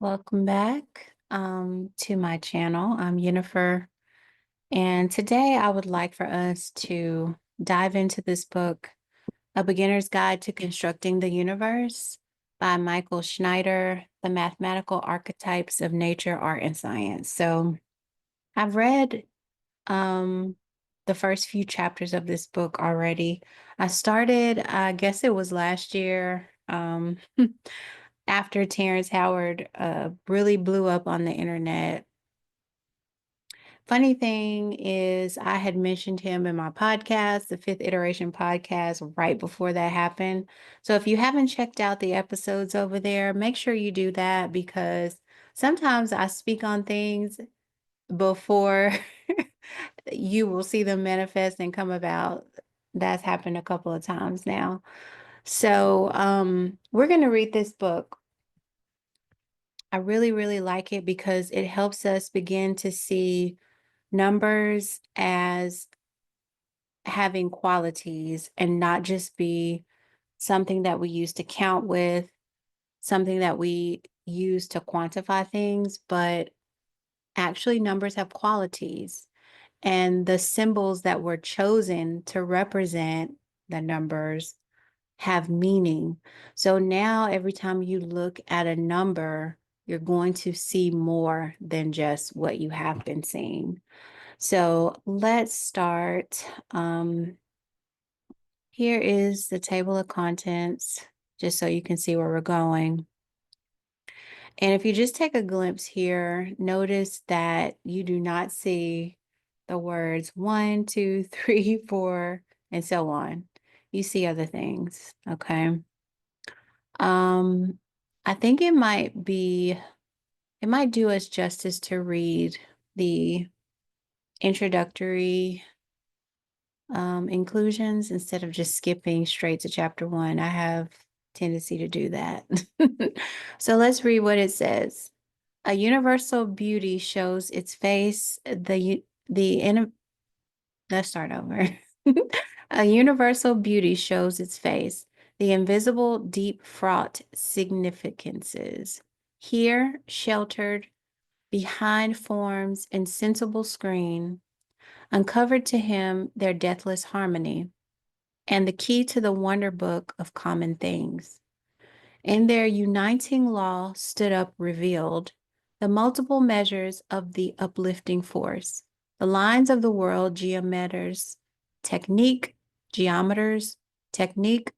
Welcome back to my channel. I'm Yennefer, and today I would like for us to dive into this book, A Beginner's Guide to Constructing the Universe by Michael Schneider, The Mathematical Archetypes of Nature, Art, and Science. So I've read um, the first few chapters of this book already. I started, I guess it was last year. After Terrence Howard really blew up on the internet. Funny thing is, I had mentioned him in my podcast, the Fifth Iteration podcast, right before that happened. So if you haven't checked out the episodes over there, make sure you do that because sometimes I speak on things before you will see them manifest and come about. That's happened a couple of times now. So we're going to read this book. I really, really like it because it helps us begin to see numbers as having qualities and not just be something that we use to count with, something that we use to quantify things, but actually numbers have qualities. And the symbols that were chosen to represent the numbers have meaning. So now every time you look at a number, you're going to see more than just what you have been seeing. So let's start. Here is the table of contents, just so you can see where we're going. And if you just take a glimpse here, notice that you do not see the words 1, 2, 3, 4, and so on. You see other things, okay? Um, I think it might do us justice to read the introductory inclusions instead of just skipping straight to chapter 1. I have tendency to do that. So let's read what it says. A universal beauty shows its face. Let's start over. A universal beauty shows its face. The invisible, deep fraught significances. Here, sheltered behind form's insensible screen, uncovered to him their deathless harmony, and the key to the wonder book of common things. In their uniting law stood up revealed the multiple measures of the uplifting force, the lines of the world geometers, technique, geometers, technique,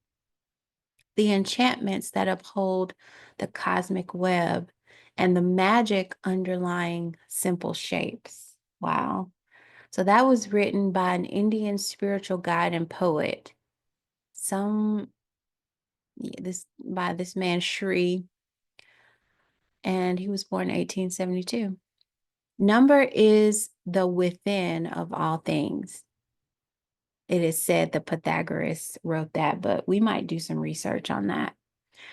the enchantments that uphold the cosmic web, and the magic underlying simple shapes. Wow. So that was written by an Indian spiritual guide and poet. Some this by this man Shri, and he was born in 1872. Number is the within of all things. It is said that Pythagoras wrote that, but we might do some research on that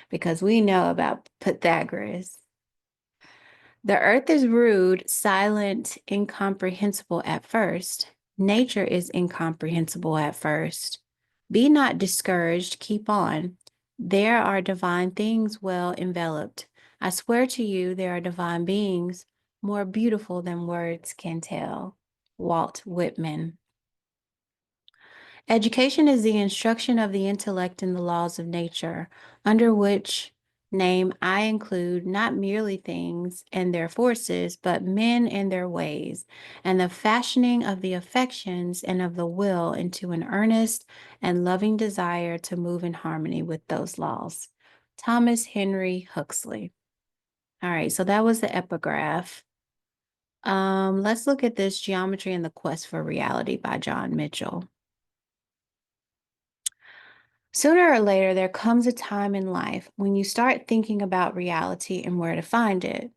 because we know about Pythagoras. The earth is rude, silent, incomprehensible at first. Nature is incomprehensible at first. Be not discouraged, keep on. There are divine things well enveloped. I swear to you, there are divine beings more beautiful than words can tell. Walt Whitman. Education is the instruction of the intellect in the laws of nature, under which name I include not merely things and their forces, but men and their ways, and the fashioning of the affections and of the will into an earnest and loving desire to move in harmony with those laws. Thomas Henry Huxley. All right, so that was the epigraph. Let's look at this Geometry and the Quest for Reality by John Mitchell. Sooner or later, there comes a time in life when you start thinking about reality and where to find it.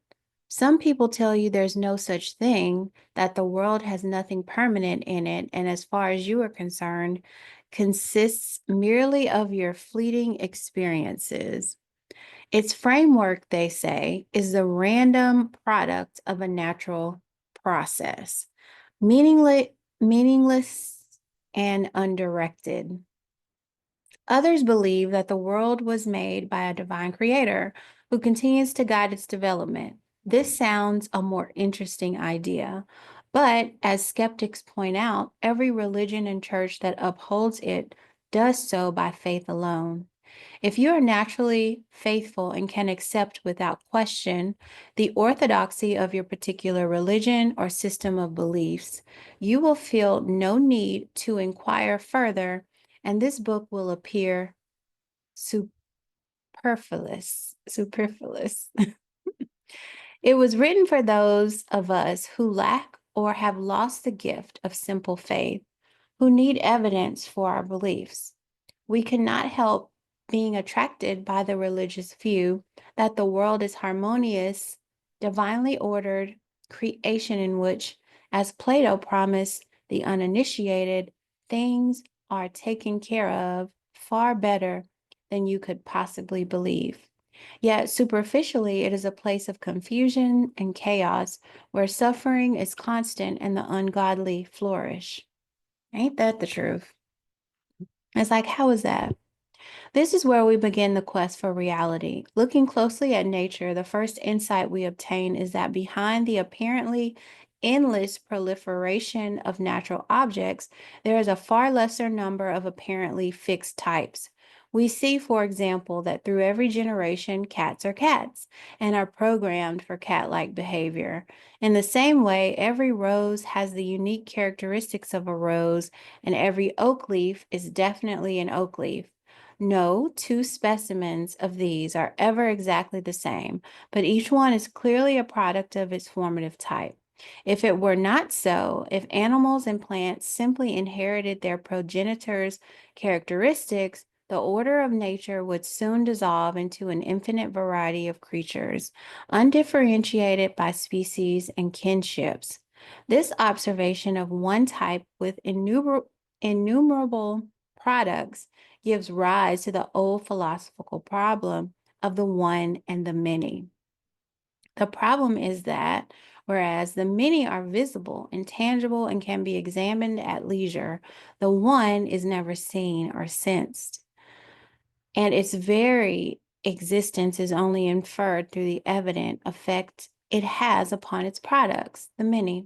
Some people tell you there's no such thing, that the world has nothing permanent in it, and as far as you are concerned, consists merely of your fleeting experiences. Its framework, they say, is the random product of a natural process, meaningless and undirected. Others believe that the world was made by a divine creator who continues to guide its development. This sounds a more interesting idea, but as skeptics point out, every religion and church that upholds it does so by faith alone. If you are naturally faithful and can accept without question the orthodoxy of your particular religion or system of beliefs, you will feel no need to inquire further, and this book will appear superfluous. Superfluous. It was written for those of us who lack or have lost the gift of simple faith, who need evidence for our beliefs. We cannot help being attracted by the religious view that the world is harmonious, divinely ordered creation in which, as Plato promised the uninitiated, things are taken care of far better than you could possibly believe. Yet superficially, it is a place of confusion and chaos where suffering is constant and the ungodly flourish. Ain't that the truth? It's like, how is that? This is where we begin the quest for reality. Looking closely at nature, the first insight we obtain is that behind the apparently endless proliferation of natural objects, there is a far lesser number of apparently fixed types. We see, for example, that through every generation, cats are cats and are programmed for cat-like behavior. In the same way, every rose has the unique characteristics of a rose, and every oak leaf is definitely an oak leaf. No two specimens of these are ever exactly the same, but each one is clearly a product of its formative type. If it were not so, if animals and plants simply inherited their progenitors' characteristics, the order of nature would soon dissolve into an infinite variety of creatures, undifferentiated by species and kinships. This observation of one type with innumerable products gives rise to the old philosophical problem of the one and the many. The problem is that, whereas the many are visible, intangible, and can be examined at leisure, the one is never seen or sensed, and its very existence is only inferred through the evident effect it has upon its products, the many.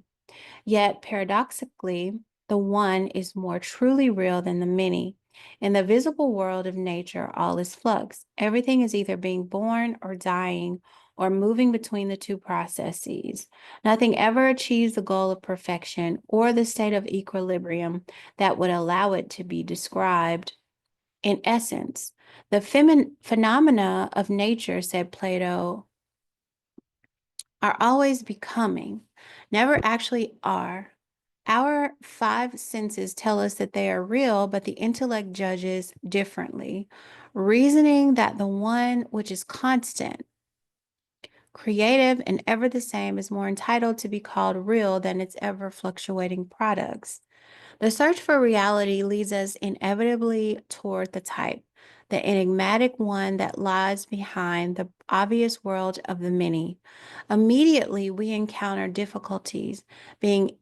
Yet, paradoxically, the one is more truly real than the many. In the visible world of nature, all is flux. Everything is either being born or dying or moving between the two processes. Nothing ever achieves the goal of perfection or the state of equilibrium that would allow it to be described. In essence, the phenomena of nature, said Plato, are always becoming, never actually are. Our five senses tell us that they are real, but the intellect judges differently, reasoning that the one which is constant, creative, and ever the same is more entitled to be called real than its ever fluctuating products. The search for reality leads us inevitably toward the type, the enigmatic one that lies behind the obvious world of the many. Immediately, we encounter difficulties being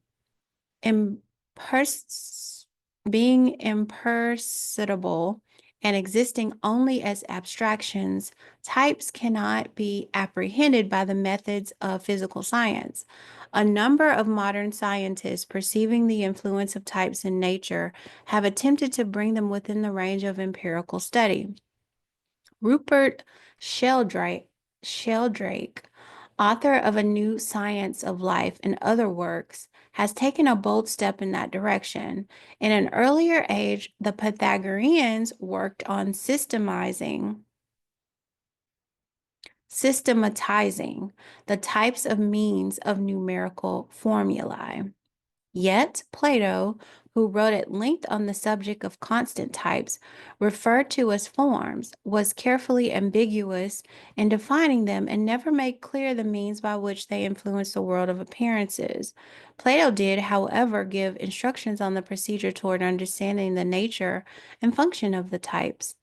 impers- being imperceptible and existing only as abstractions. Types cannot be apprehended by the methods of physical science. A number of modern scientists, perceiving the influence of types in nature, have attempted to bring them within the range of empirical study. Rupert Sheldrake, author of A New Science of Life and other works, has taken a bold step in that direction. In an earlier age, the Pythagoreans worked on systematizing the types of means of numerical formulae. Yet, Plato, who wrote at length on the subject of constant types, referred to as forms, was carefully ambiguous in defining them and never made clear the means by which they influenced the world of appearances. Plato did, however, give instructions on the procedure toward understanding the nature and function of the types.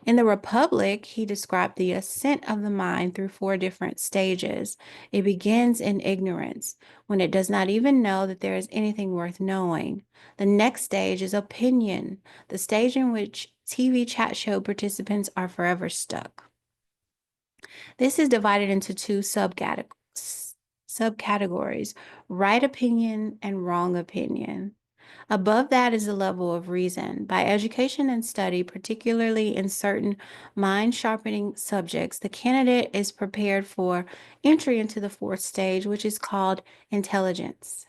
In the Republic, he described the ascent of the mind through four different stages. It begins in ignorance, when it does not even know that there is anything worth knowing. The next stage is opinion, the stage in which TV chat show participants are forever stuck. This is divided into two subcategories, right opinion and wrong opinion. Above that is the level of reason. By education and study, particularly in certain mind sharpening subjects, the candidate is prepared for entry into the fourth stage, which is called intelligence.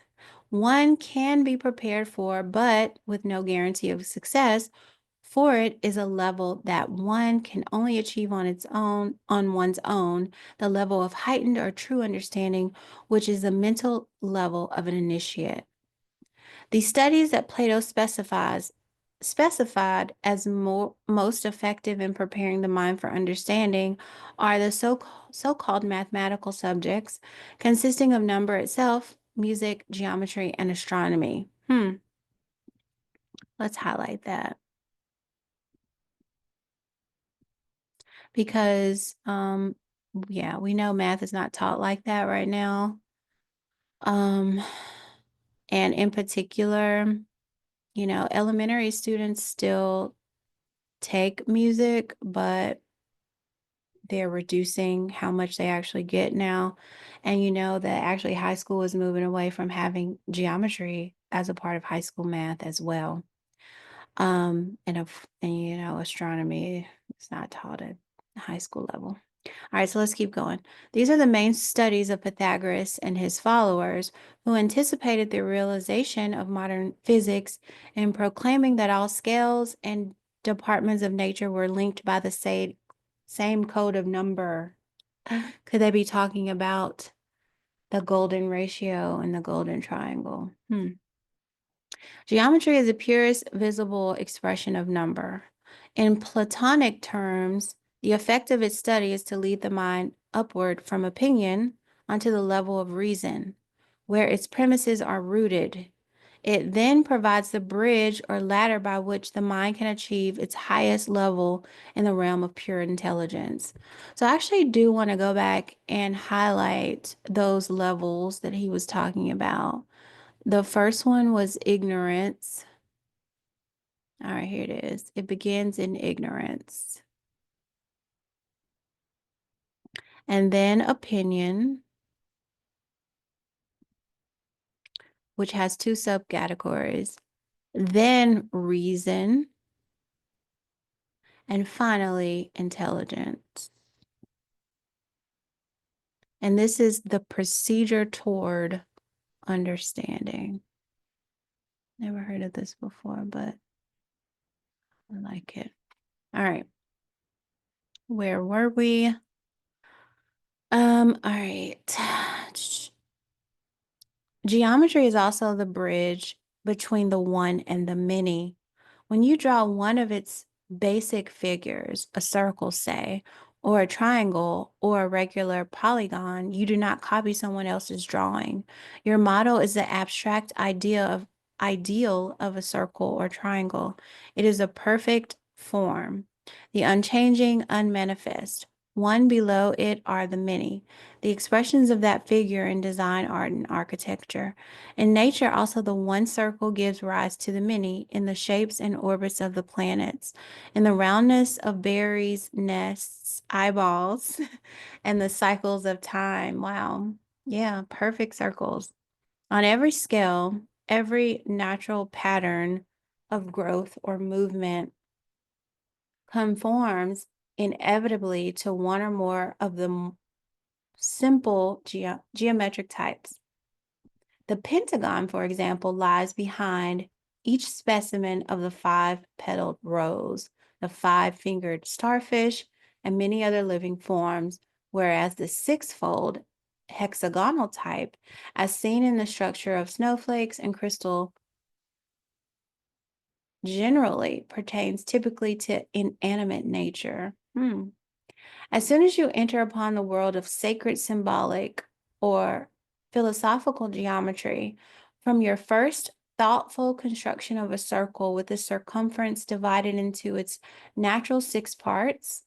One can be prepared for, but with no guarantee of success, for it is a level that one can only achieve on one's own, the level of heightened or true understanding, which is the mental level of an initiate. The studies that Plato specified as most effective in preparing the mind for understanding are the so-called mathematical subjects, consisting of number itself, music, geometry, and astronomy. Let's highlight that because, yeah, we know math is not taught like that right now. Um, and in particular, elementary students still take music, but they're reducing how much they actually get now. And that actually high school is moving away from having geometry as a part of high school math as well. And astronomy is not taught at high school level. All right, so let's keep going. These are the main studies of Pythagoras and his followers who anticipated the realization of modern physics in proclaiming that all scales and departments of nature were linked by the same code of number. Could they be talking about the golden ratio and the golden triangle? Geometry is the purest visible expression of number. In Platonic terms, the effect of its study is to lead the mind upward from opinion onto the level of reason, where its premises are rooted. It then provides the bridge or ladder by which the mind can achieve its highest level in the realm of pure intelligence. So I actually do want to go back and highlight those levels that he was talking about. The first one was ignorance. All right, here it is. It begins in ignorance. And then opinion, which has two subcategories. Then reason. And finally, intelligence. And this is the procedure toward understanding. Never heard of this before, but I like it. All right. Where were we? All right. Geometry is also the bridge between the one and the many. When you draw one of its basic figures, a circle, say, or a triangle, or a regular polygon, you do not copy someone else's drawing. Your model is the abstract ideal of a circle or triangle. It is a perfect form, the unchanging, unmanifest. One below it are the many, the expressions of that figure in design, art, and architecture. In nature, also, the one circle gives rise to the many in the shapes and orbits of the planets, in the roundness of berries, nests, eyeballs, and the cycles of time. Wow. Yeah, perfect circles. On every scale, every natural pattern of growth or movement conforms inevitably to one or more of the simple geometric types. The pentagon, for example, lies behind each specimen of the five-petaled rose, the five-fingered starfish, and many other living forms, whereas the six-fold hexagonal type, as seen in the structure of snowflakes and crystal, generally pertains typically to inanimate nature. As soon as you enter upon the world of sacred symbolic or philosophical geometry, from your first thoughtful construction of a circle with the circumference divided into its natural six parts,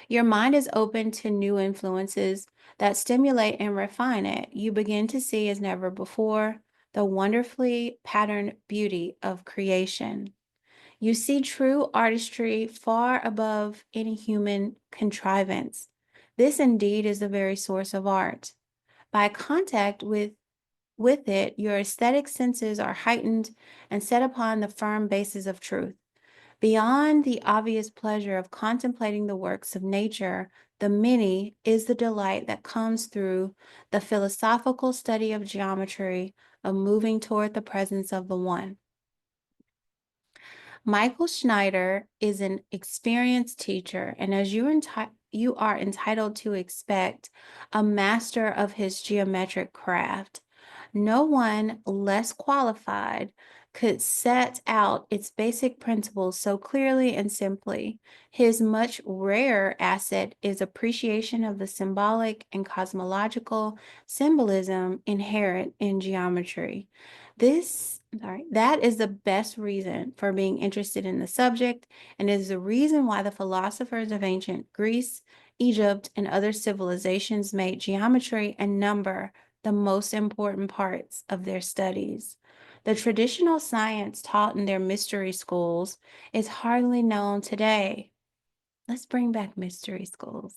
your mind is open to new influences that stimulate and refine it. You begin to see as never before the wonderfully patterned beauty of creation. You see true artistry far above any human contrivance. This indeed is the very source of art. By contact with it, your aesthetic senses are heightened and set upon the firm basis of truth. Beyond the obvious pleasure of contemplating the works of nature, the many is the delight that comes through the philosophical study of geometry, of moving toward the presence of the one. Michael Schneider is an experienced teacher, and as you are entitled to expect, a master of his geometric craft. No one less qualified could set out its basic principles so clearly and simply. His much rarer asset is appreciation of the symbolic and cosmological symbolism inherent in geometry. That is the best reason for being interested in the subject, and is the reason why the philosophers of ancient Greece, Egypt, and other civilizations made geometry and number the most important parts of their studies. The traditional science taught in their mystery schools is hardly known today. Let's bring back mystery schools.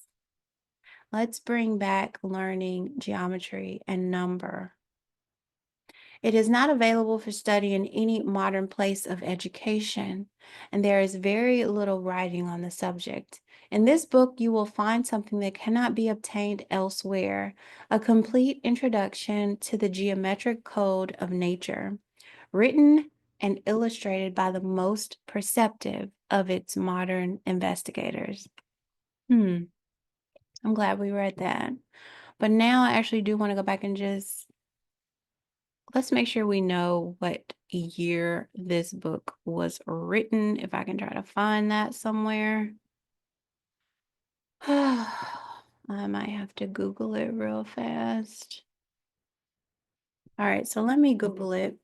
Let's bring back learning geometry and number. It is not available for study in any modern place of education, and there is very little writing on the subject. In this book, you will find something that cannot be obtained elsewhere, a complete introduction to the geometric code of nature, written and illustrated by the most perceptive of its modern investigators. I'm glad we read that. But now I actually do want to go back and just let's make sure we know what year this book was written, if I can try to find that somewhere. I might have to Google it real fast. All right, so let me Google it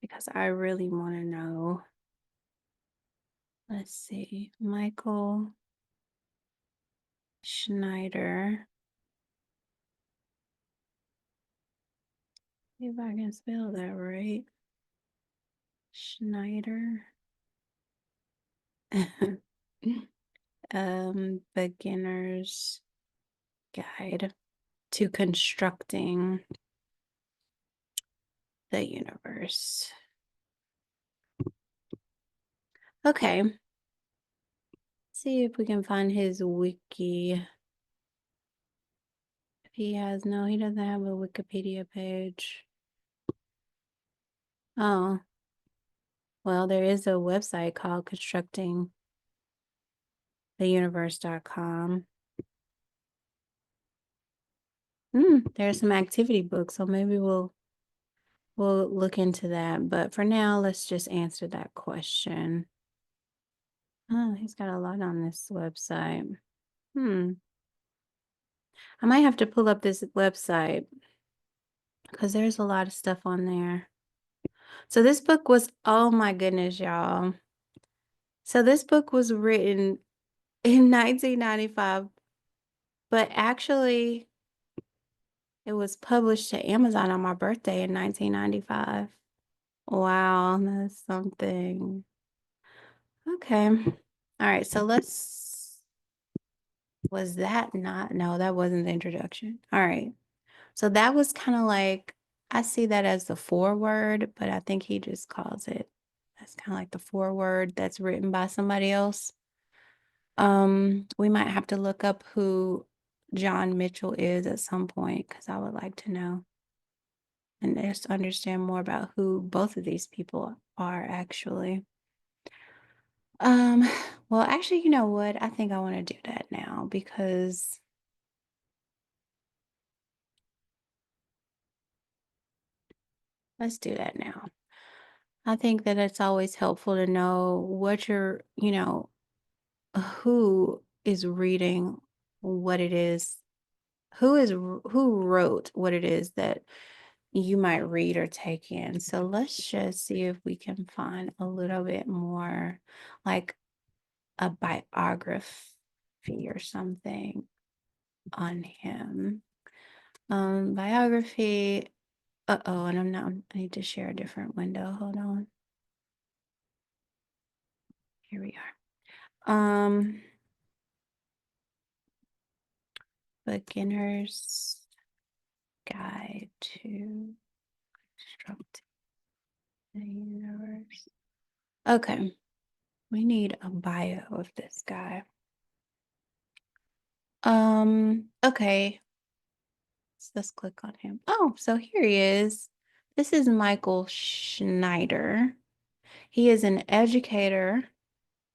because I really want to know. Let's see, Michael Schneider. See if I can spell that right. Schneider. Beginner's Guide to Constructing the Universe. Okay. See if we can find his wiki. If he has, no, he doesn't have a Wikipedia page. Oh, well, there is a website called constructingtheuniverse.com. There's some activity books, so maybe we'll look into that. But for now, let's just answer that question. Oh, he's got a lot on this website. I might have to pull up this website because there's a lot of stuff on there. So this book was, oh my goodness, y'all. So this book was written in 1995, but actually it was published to Amazon on my birthday in 1995. Wow, that's something. Okay. All right, so was that not? No, that wasn't the introduction. All right. So that was kind of like, I see that as the foreword, but I think he just calls it, that's kind of like the foreword that's written by somebody else. We might have to look up who John Mitchell is at some point because I would like to know and just understand more about who both of these people are actually. Well, actually, you know what? I think I want to do that now because let's do that now. I think that it's always helpful to know what who is reading what it is, who wrote what it is that you might read or take in. So let's just see if we can find a little bit more like a biography or something on him. Biography. Uh-oh, and I need to share a different window. Hold on. Here we are. Beginner's Guide to Constructing the Universe. Okay, we need a bio of this guy. Okay, so let's click on him. Oh, so here he is. This is Michael Schneider. He is an educator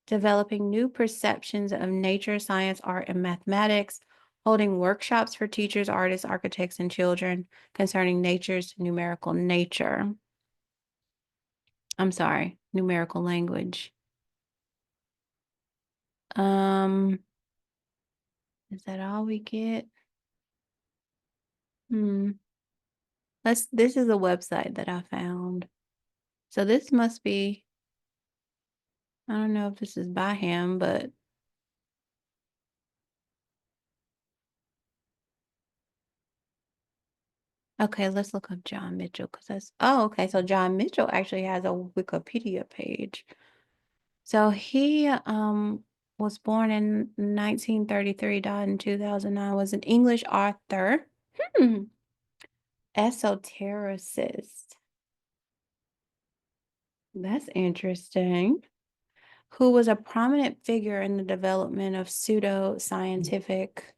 developing new perceptions of nature, science, art, and mathematics, holding workshops for teachers, artists, architects, and children concerning nature's numerical nature. I'm sorry, numerical language. Is that all we get? This is a website that I found. So this must be, I don't know if this is by him, but okay, let's look up John Mitchell because okay. So John Mitchell actually has a Wikipedia page. So he was born in 1933, died in 2009, was an English author, esotericist. That's interesting. Who was a prominent figure in the development of pseudo-scientific.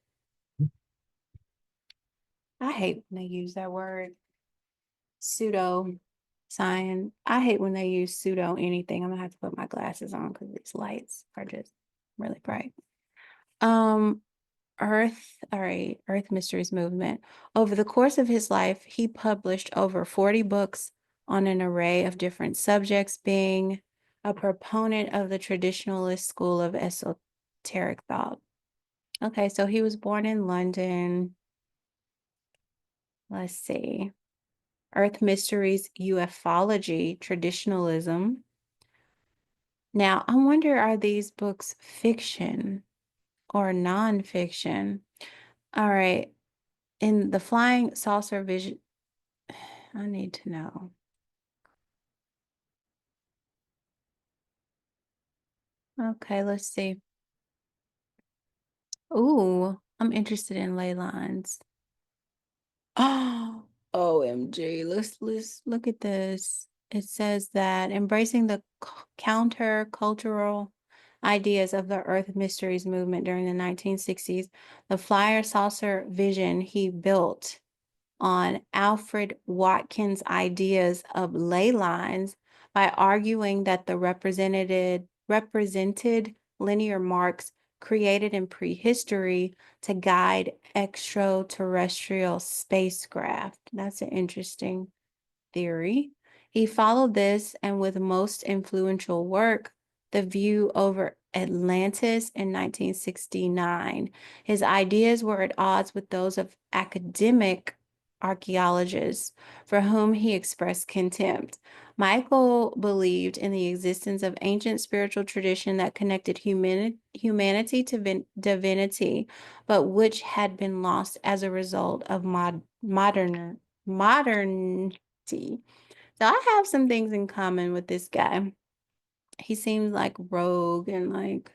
I hate when they use that word, pseudo science. I hate when they use pseudo anything. I'm gonna have to put my glasses on because these lights are just really bright. Earth Mysteries Movement. Over the course of his life, he published over 40 books on an array of different subjects, being a proponent of the traditionalist school of esoteric thought. Okay, so he was born in London. Let's see. Earth Mysteries, Ufology, Traditionalism. Now, I wonder, are these books fiction or nonfiction? All right. In the Flying Saucer Vision, I need to know. Okay, let's see. Ooh, I'm interested in ley lines. Oh, OMG. Let's look at this. It says that embracing the counter-cultural ideas of the Earth Mysteries movement during the 1960s, the flyer saucer vision he built on Alfred Watkins' ideas of ley lines by arguing that the represented linear marks created in prehistory to guide extraterrestrial spacecraft. That's an interesting theory. He followed this and with most influential work, The View Over Atlantis in 1969. His ideas were at odds with those of academic archaeologists for whom he expressed contempt. Michael believed in the existence of ancient spiritual tradition that connected humanity to divinity, but which had been lost as a result of modernity. So I have some things in common with this guy. He seems like rogue and like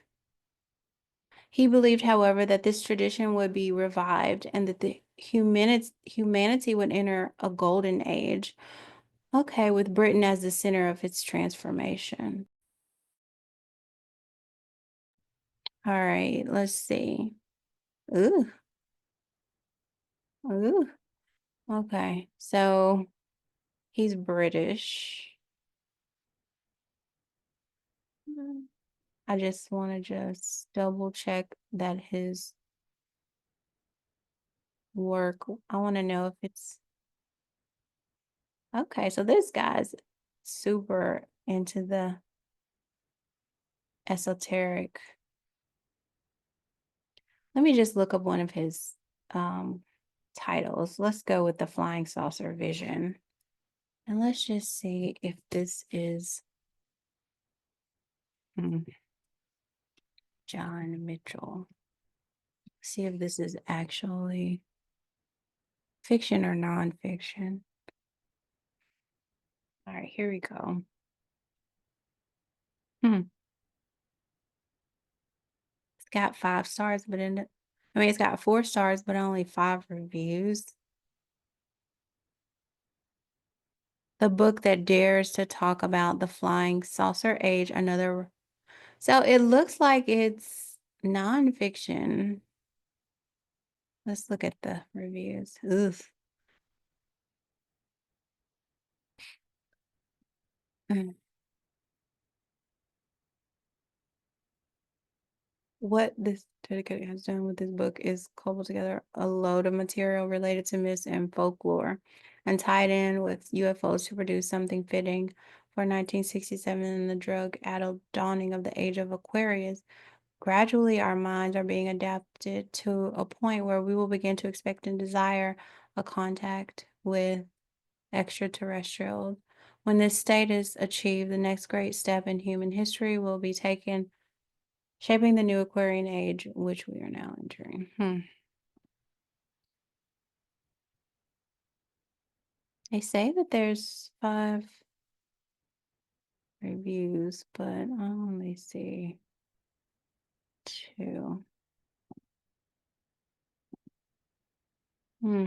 he believed, however, that this tradition would be revived and that the humanity would enter a golden age. Okay, with Britain as the center of its transformation. All right, let's see. Ooh, ooh. Okay, so he's British. I just want to just double check that his work, I want to know if it's okay. So this guy's super into the esoteric. Let me just look up one of his titles. Let's go with the Flying Saucer Vision. And let's just see if this is John Mitchell. See if this is actually fiction or nonfiction. All right, here we go. It's got 5 stars, but I mean, it's got 4 stars, but only 5 reviews. The book that dares to talk about the flying saucer age, another. So it looks like it's nonfiction. Let's look at the reviews. Oof. Mm. What this dedicated has done with this book is cobble together a load of material related to myths and folklore and tied in with UFOs to produce something fitting for 1967 and the drug-addled dawning of the age of Aquarius. Gradually, our minds are being adapted to a point where we will begin to expect and desire a contact with extraterrestrials. When this state is achieved, the next great step in human history will be taken, shaping the new Aquarian age, which we are now entering. They say that there's 5 reviews, but I only see 2. Hmm.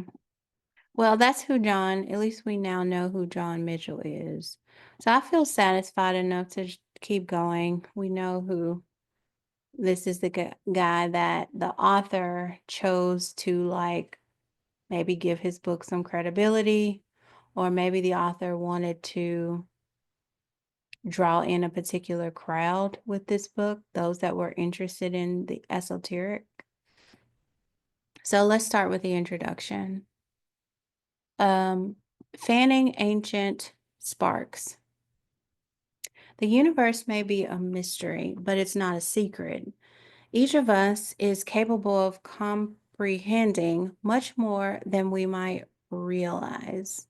Well, that's who John, at least we now know who John Mitchell is. So I feel satisfied enough to keep going. We know who this is, the guy that the author chose to like maybe give his book some credibility, or maybe the author wanted to draw in a particular crowd with this book, those that were interested in the esoteric. So let's start with the introduction. Um, Fanning ancient sparks. The universe may be a mystery, but it's not a secret. Each of us is capable of comprehending much more than we might realize.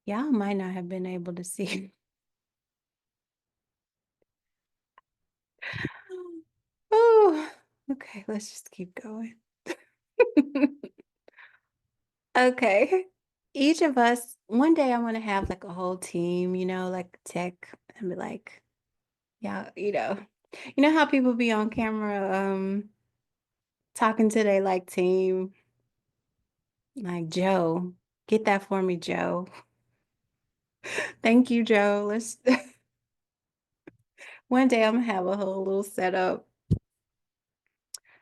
Y'all might not have been able to see. Oh, okay, let's just keep going. Okay. Each of us, one day I want to have like a whole team, like tech, and be like, yeah, you know how people be on camera, talking to their like team, like Joe, get that for me, Joe. Thank you, Joe. Let's one day I'm gonna have a whole little setup.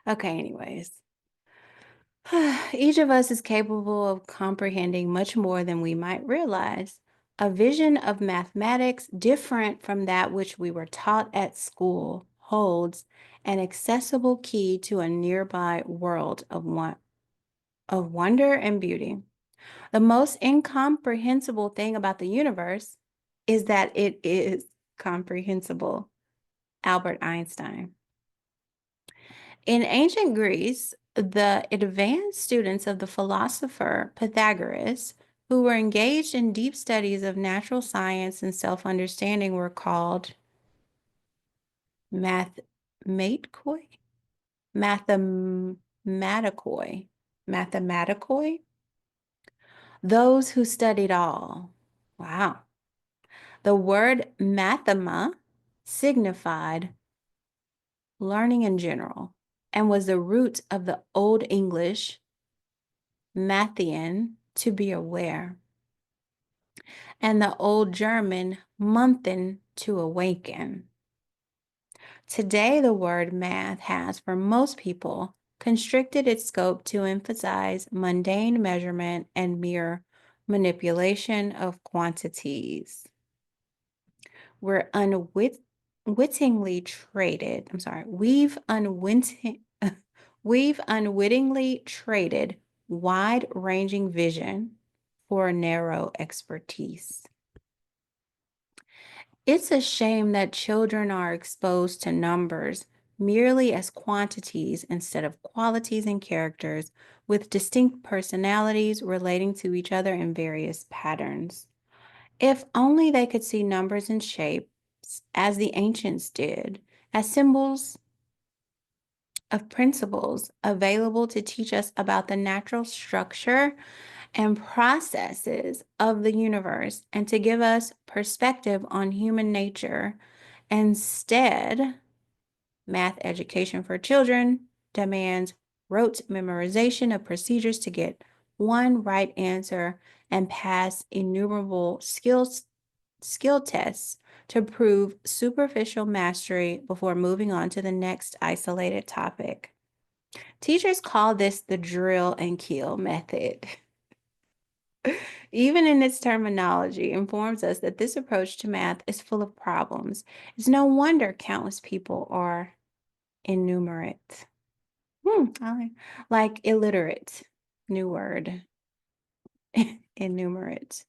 Okay, anyways. Each of us is capable of comprehending much more than we might realize. A vision of mathematics different from that which we were taught at school holds an accessible key to a nearby world of wonder and beauty. The most incomprehensible thing about the universe is that it is comprehensible. Albert Einstein. In ancient Greece, the advanced students of the philosopher Pythagoras, who were engaged in deep studies of natural science and self-understanding, were called mathematikoi, mathematikoi, mathematikoi, those who studied all. Wow. The word mathema signified learning in general and was the root of the Old English Mathian, to be aware, and the Old German Munthen, to awaken. Today, the word math has, for most people, constricted its scope to emphasize mundane measurement and mere manipulation of quantities. We're unwittingly traded. I'm sorry. We've unwittingly traded wide-ranging vision for narrow expertise. It's a shame that children are exposed to numbers merely as quantities instead of qualities and characters with distinct personalities relating to each other in various patterns. If only they could see numbers and shapes as the ancients did, as symbols of principles available to teach us about the natural structure and processes of the universe and to give us perspective on human nature. Instead, Math education for children demands rote memorization of procedures to get one right answer and pass innumerable skill tests to prove superficial mastery before moving on to the next isolated topic. Teachers call this the drill and kill method. Even in its terminology, informs us that this approach to math is full of problems. It's no wonder countless people are innumerate. Like illiterate, new word, innumerate.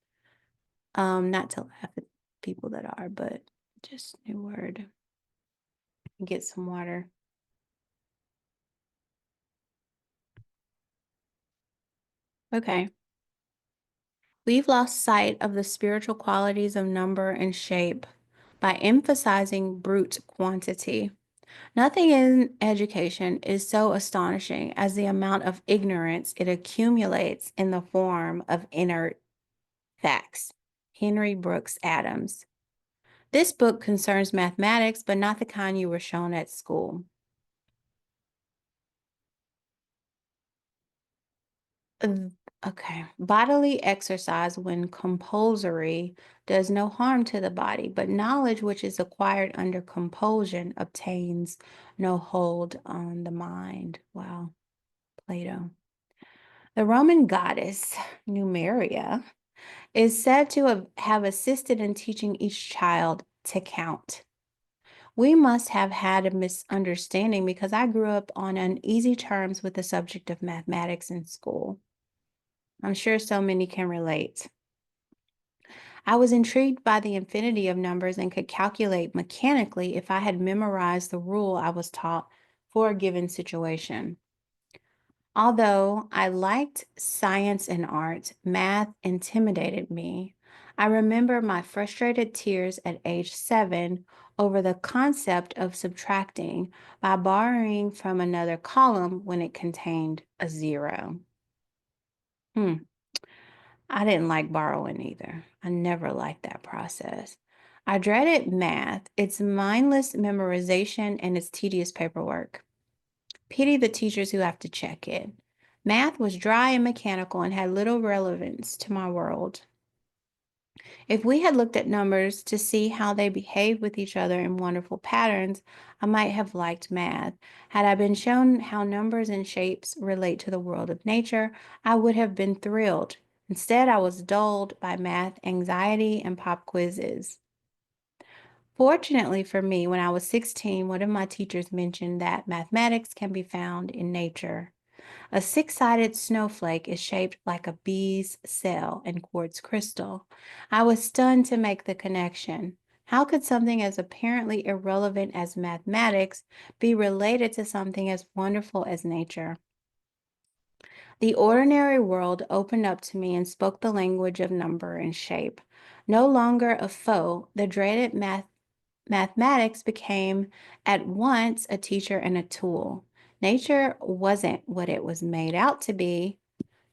Not to laugh at people that are, but just new word. Get some water. Okay. We've lost sight of the spiritual qualities of number and shape by emphasizing brute quantity. Nothing in education is so astonishing as the amount of ignorance it accumulates in the form of inert facts. Henry Brooks Adams. This book concerns mathematics, but not the kind you were shown at school. Okay. Bodily exercise, when compulsory, does no harm to the body, but knowledge which is acquired under compulsion obtains no hold on the mind. Wow. Plato. The Roman goddess, Numeria, is said to have assisted in teaching each child to count. We must have had a misunderstanding because I grew up on uneasy terms with the subject of mathematics in school. I'm sure so many can relate. I was intrigued by the infinity of numbers and could calculate mechanically if I had memorized the rule I was taught for a given situation. Although I liked science and art, math intimidated me. I remember my frustrated tears at age 7 over the concept of subtracting by borrowing from another column when it contained a zero. I didn't like borrowing either. I never liked that process. I dreaded math, its mindless memorization, and its tedious paperwork. Pity the teachers who have to check it. Math was dry and mechanical and had little relevance to my world. If we had looked at numbers to see how they behaved with each other in wonderful patterns, I might have liked math. Had I been shown how numbers and shapes relate to the world of nature, I would have been thrilled. Instead, I was dulled by math anxiety and pop quizzes. Fortunately for me, when I was 16, one of my teachers mentioned that mathematics can be found in nature. A six-sided snowflake is shaped like a bee's cell in quartz crystal. I was stunned to make the connection. How could something as apparently irrelevant as mathematics be related to something as wonderful as nature? The ordinary world opened up to me and spoke the language of number and shape. No longer a foe, the dreaded mathematics became at once a teacher and a tool. Nature wasn't what it was made out to be,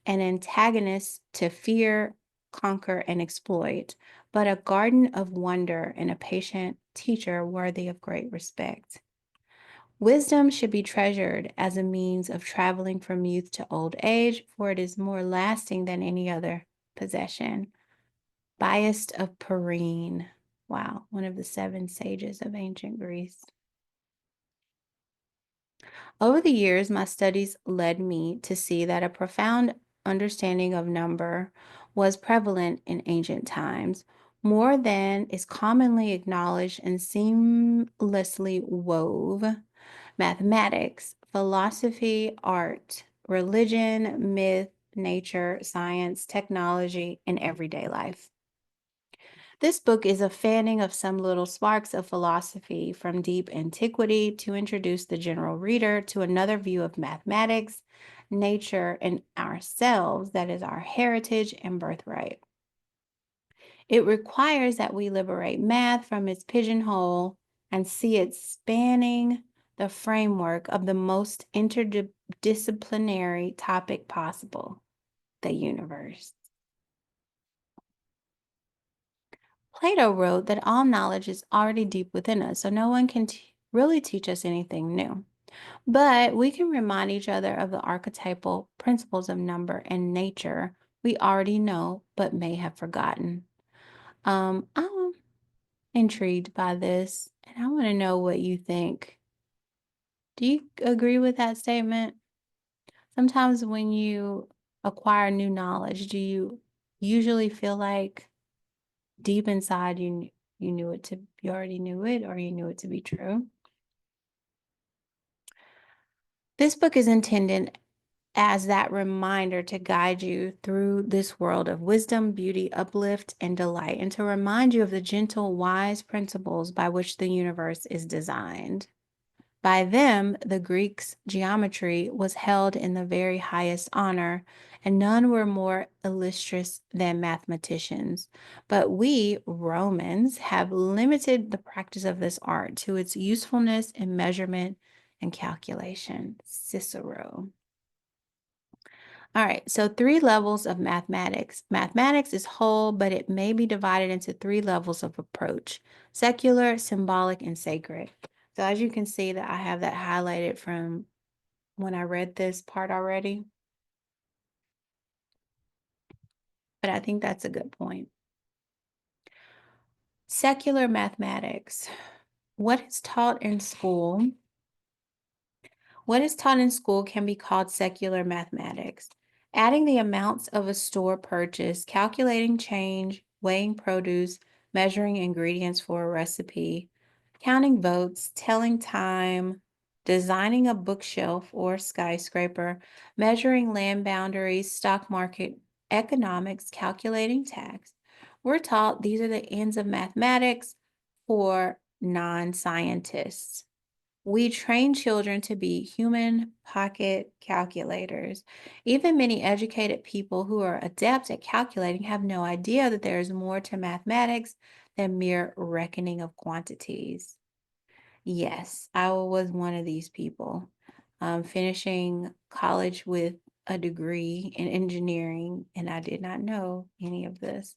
an antagonist to fear, conquer, and exploit, but a garden of wonder and a patient teacher worthy of great respect. Wisdom should be treasured as a means of traveling from youth to old age, for it is more lasting than any other possession. Biased of Perrine. Wow, one of the 7 sages of ancient Greece. Over the years, my studies led me to see that a profound understanding of number was prevalent in ancient times, more than is commonly acknowledged and seamlessly wove mathematics, philosophy, art, religion, myth, nature, science, technology, and everyday life. This book is a fanning of some little sparks of philosophy from deep antiquity to introduce the general reader to another view of mathematics, nature, and ourselves that is our heritage and birthright. It requires that we liberate math from its pigeonhole and see it spanning the framework of the most interdisciplinary topic possible, the universe. Plato wrote that all knowledge is already deep within us, so no one can really teach us anything new. But we can remind each other of the archetypal principles of number and nature we already know but may have forgotten. I'm intrigued by this, and I want to know what you think. Do you agree with that statement? Sometimes when you acquire new knowledge, do you usually feel like deep inside you knew it to you already knew it or you knew it to be true? This book is intended as that reminder to guide you through this world of wisdom, beauty, uplift, and delight, and to remind you of the gentle, wise principles by which the universe is designed. By them, the Greeks' geometry was held in the very highest honor, and none were more illustrious than mathematicians. But we, Romans, have limited the practice of this art to its usefulness in measurement and calculation. Cicero. All right, so three levels of mathematics. Mathematics is whole, but it may be divided into three levels of approach: secular, symbolic, and sacred. So as you can see that I have that highlighted from when I read this part already, but I think that's a good point. Secular mathematics. What is taught in school What is taught in school can be called secular mathematics. Adding the amounts of a store purchase, calculating change, weighing produce, measuring ingredients for a recipe, counting votes, telling time, designing a bookshelf or skyscraper, measuring land boundaries, stock market, economics, calculating tax. We're taught these are the ends of mathematics for non scientists. We train children to be human pocket calculators. Even many educated people who are adept at calculating have no idea that there is more to mathematics than mere reckoning of quantities. Yes, I was one of these people, finishing college with a degree in engineering, and I did not know any of this.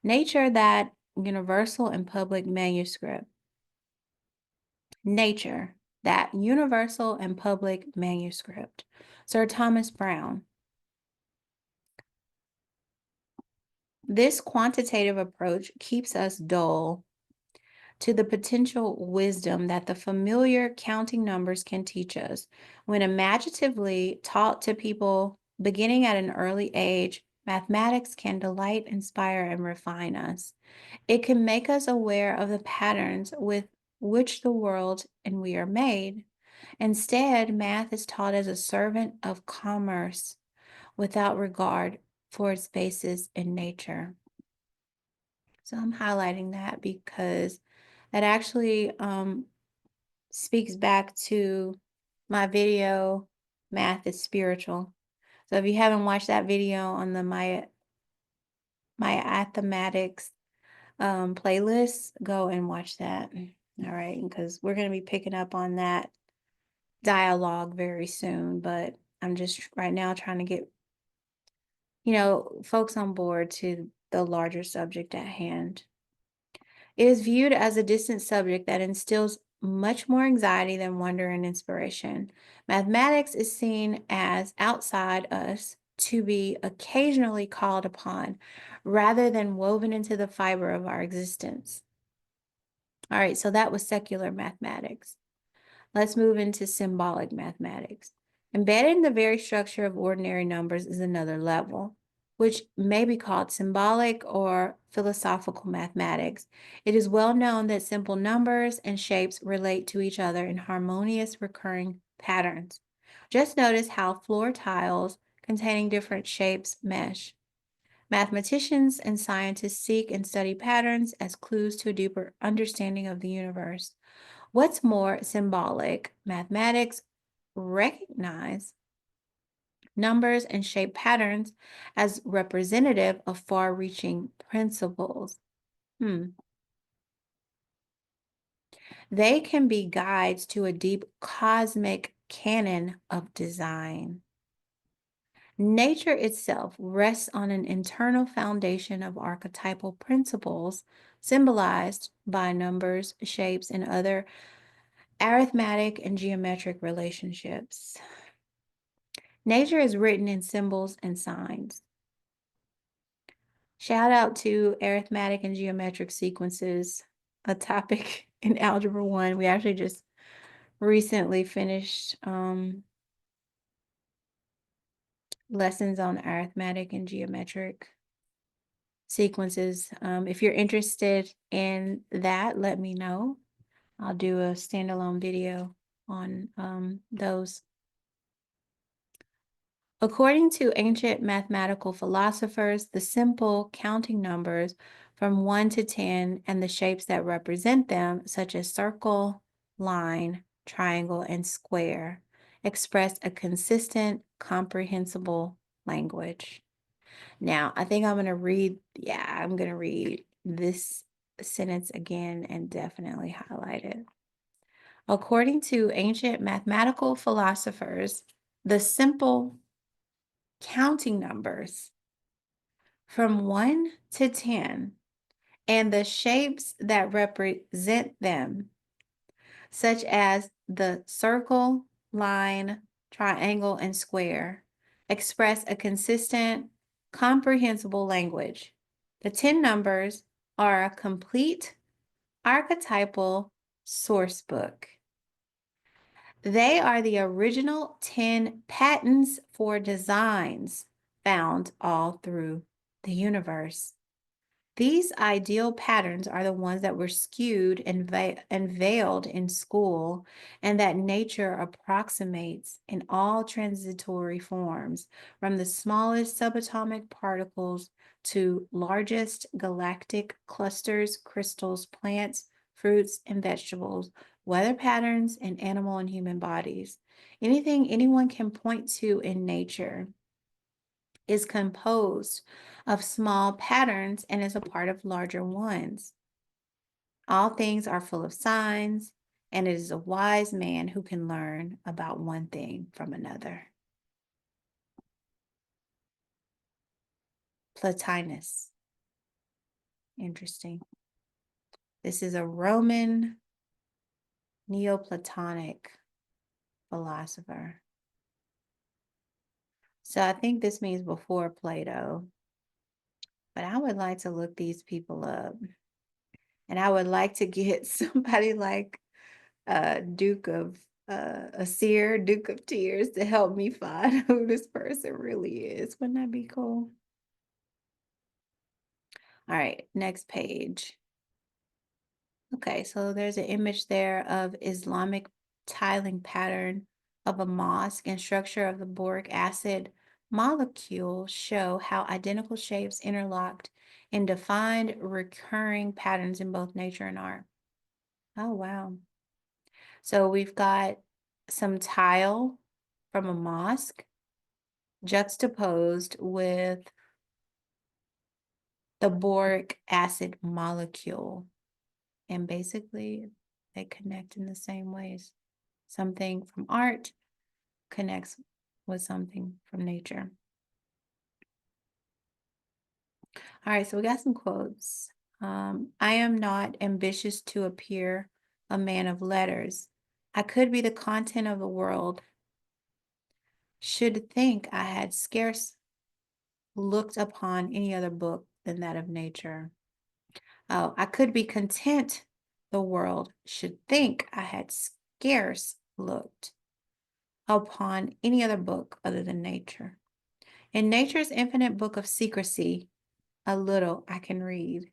Nature, that universal and public manuscript. Nature, that universal and public manuscript. Sir Thomas Browne. This quantitative approach keeps us dull to the potential wisdom that the familiar counting numbers can teach us. When imaginatively taught to people beginning at an early age, mathematics can delight, inspire, and refine us. It can make us aware of the patterns with which the world and we are made. Instead, math is taught as a servant of commerce without regard for its basis in nature. So I'm highlighting that because that actually speaks back to my video, Math is Spiritual. So if you haven't watched that video on the Mathematics playlist, go and watch that. All right, because we're going to be picking up on that dialogue very soon, but I'm just right now trying to get, folks on board to the larger subject at hand. It is viewed as a distant subject that instills much more anxiety than wonder and inspiration. Mathematics is seen as outside us, to be occasionally called upon rather than woven into the fiber of our existence. All right, so that was secular mathematics. Let's move into symbolic mathematics. Embedded in the very structure of ordinary numbers is another level, which may be called symbolic or philosophical mathematics. It is well known that simple numbers and shapes relate to each other in harmonious recurring patterns. Just notice how floor tiles containing different shapes mesh. Mathematicians and scientists seek and study patterns as clues to a deeper understanding of the universe. What's more symbolic, mathematics recognize numbers and shape patterns as representative of far-reaching principles. They can be guides to a deep cosmic canon of design. Nature itself rests on an internal foundation of archetypal principles symbolized by numbers, shapes, and other Arithmetic and geometric relationships. Nature is written in symbols and signs. Shout out to arithmetic and geometric sequences, a topic in Algebra 1. We actually just recently finished lessons on arithmetic and geometric sequences. If you're interested in that, let me know. I'll do a standalone video on those. According to ancient mathematical philosophers, the simple counting numbers from 1 to 10 and the shapes that represent them, such as circle, line, triangle, and square, express a consistent, comprehensible language. Now, I think I'm going to read this sentence again and definitely highlight it. According to ancient mathematical philosophers, the simple counting numbers from 1 to 10 and the shapes that represent them, such as the circle, line, triangle, and square, express a consistent, comprehensible language. The 10 numbers are a complete archetypal source book. They are the original 10 patents for designs found all through the universe. These ideal patterns are the ones that were skewed and veiled in school, and that nature approximates in all transitory forms, from the smallest subatomic particles to largest galactic clusters, crystals, plants, fruits, and vegetables, weather patterns, and animal and human bodies. Anything anyone can point to in nature is composed of small patterns and is a part of larger ones. All things are full of signs, and it is a wise man who can learn about one thing from another. Plotinus. Interesting. This is a Roman Neoplatonic philosopher. So I think this means before Plato, but I would like to look these people up. And I would like to get somebody like Duke of a seer, Duke of Tears, to help me find who this person really is. Wouldn't that be cool? All right, next page. Okay, so there's an image there of Islamic tiling pattern of a mosque and structure of the boric acid molecule show how identical shapes interlocked in defined recurring patterns in both nature and art. Oh, wow. So we've got some tile from a mosque juxtaposed with the boric acid molecule. And basically, they connect in the same ways. Something from art connects with something from nature. All right, so we got some quotes. I am not ambitious to appear a man of letters. I could be the content of the world. Should think I had scarce looked upon any other book than that of nature. Oh, I could be content the world should think I had scarce looked upon any other book other than nature. In nature's infinite book of secrecy, a little I can read.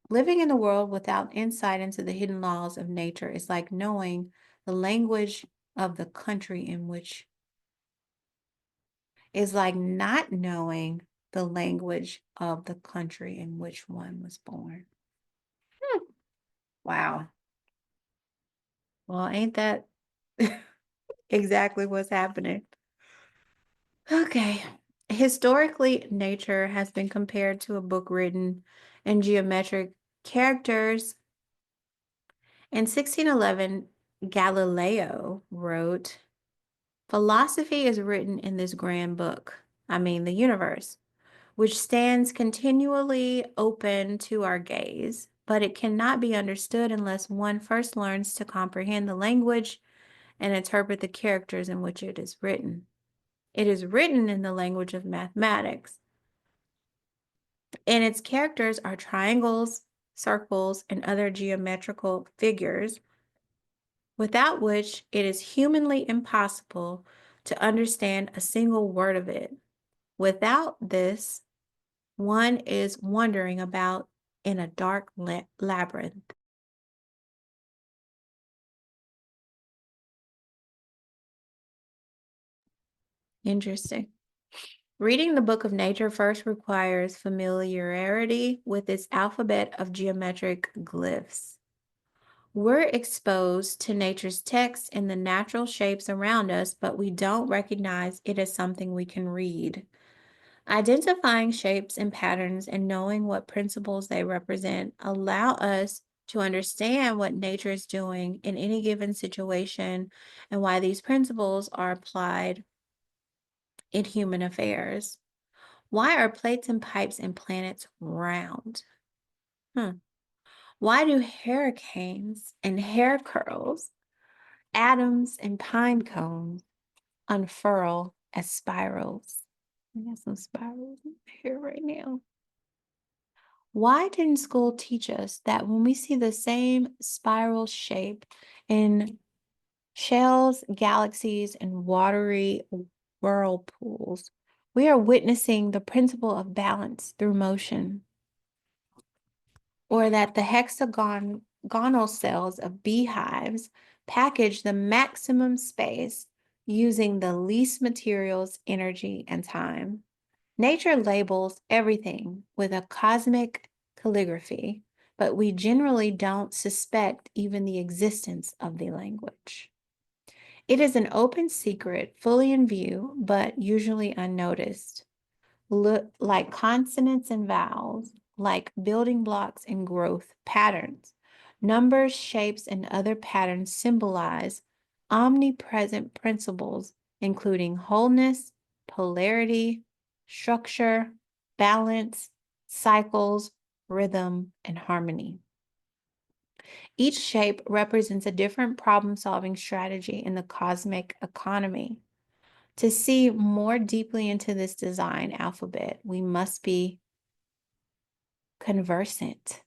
Living in the world without insight into the hidden laws of nature is like knowing the language of the country in which is like not knowing the language of the country in which one was born. Wow. Well, ain't that exactly what's happening? Okay. Historically, nature has been compared to a book written in geometric characters. In 1611, Galileo wrote, "Philosophy is written in this grand book, the universe, which stands continually open to our gaze. but it cannot be understood unless one first learns to comprehend the language and interpret the characters in which it is written. It is written in the language of mathematics, and its characters are triangles, circles, and other geometrical figures, without which it is humanly impossible to understand a single word of it. Without this, one is wandering about in a dark labyrinth. Interesting. Reading the book of nature first requires familiarity with its alphabet of geometric glyphs. We're exposed to nature's text and the natural shapes around us, but we don't recognize it as something we can read. Identifying shapes and patterns and knowing what principles they represent allow us to understand what nature is doing in any given situation and why these principles are applied in human affairs. Why are plates and pipes and planets round? Why do hurricanes and hair curls, atoms and pine cones unfurl as spirals? I got some spirals here right now. Why didn't school teach us that when we see the same spiral shape in shells, galaxies, and watery whirlpools, we are witnessing the principle of balance through motion? Or that the hexagonal cells of beehives package the maximum space using the least materials, energy, and time? Nature labels everything with a cosmic calligraphy, but we generally don't suspect even the existence of the language. It is an open secret, fully in view, but usually unnoticed. Look like consonants and vowels, like building blocks and growth patterns. Numbers, shapes, and other patterns symbolize omnipresent principles, including wholeness, polarity, structure, balance, cycles, rhythm, and harmony. Each shape represents a different problem-solving strategy in the cosmic economy. To see more deeply into this design alphabet, we must be conversant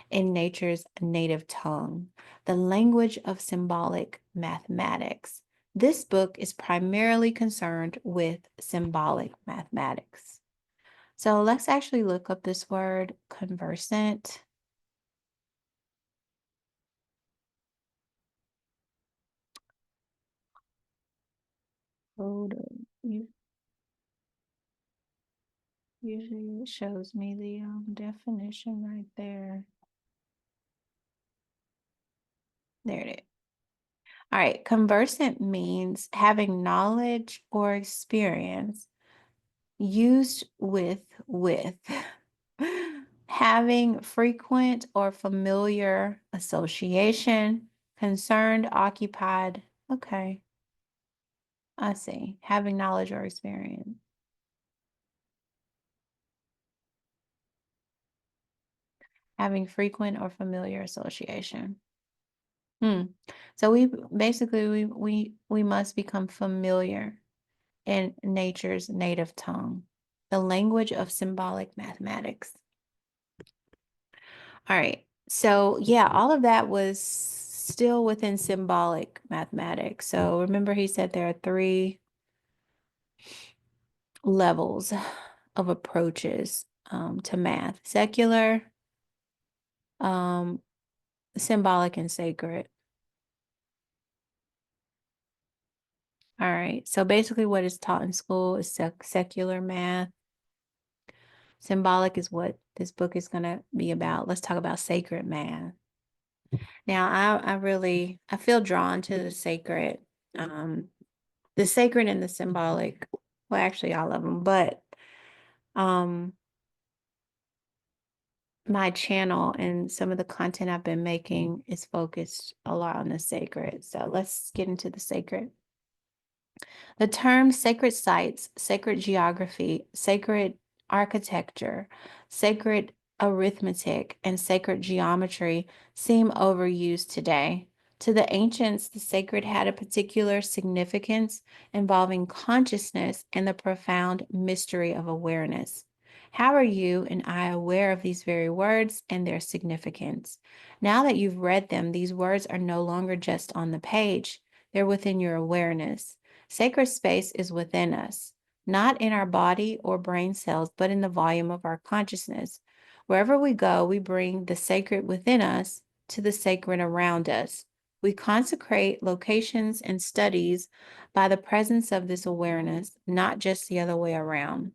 in nature's native tongue, the language of symbolic mathematics. This book is primarily concerned with symbolic mathematics. So let's actually look up this word, conversant. Hold on. Usually it shows me the definition right there. There it is. All right, conversant means having knowledge or experience, used with, having frequent or familiar association, concerned, occupied. Okay, I see. Having knowledge or experience. Having frequent or familiar association. So we basically we must become familiar in nature's native tongue, the language of symbolic mathematics. All right. So yeah, all of that was still within symbolic mathematics. So remember he said there are 3 levels of approaches to math: secular, um, symbolic, and sacred. All right. So basically what is taught in school is secular math. Symbolic is what this book is going to be about. Let's talk about sacred math. Now, I feel drawn to the sacred and the symbolic. Well, actually all of them, but um, my channel and some of the content I've been making is focused a lot on the sacred. So let's get into the sacred. The term sacred sites, sacred geography, sacred architecture, sacred arithmetic, and sacred geometry seem overused today. To the ancients, the sacred had a particular significance involving consciousness and the profound mystery of awareness. How are you and I aware of these very words and their significance? Now that you've read them, these words are no longer just on the page, they're within your awareness. Sacred space is within us, not in our body or brain cells, but in the volume of our consciousness. Wherever we go, we bring the sacred within us to the sacred around us. We consecrate locations and studies by the presence of this awareness, not just the other way around.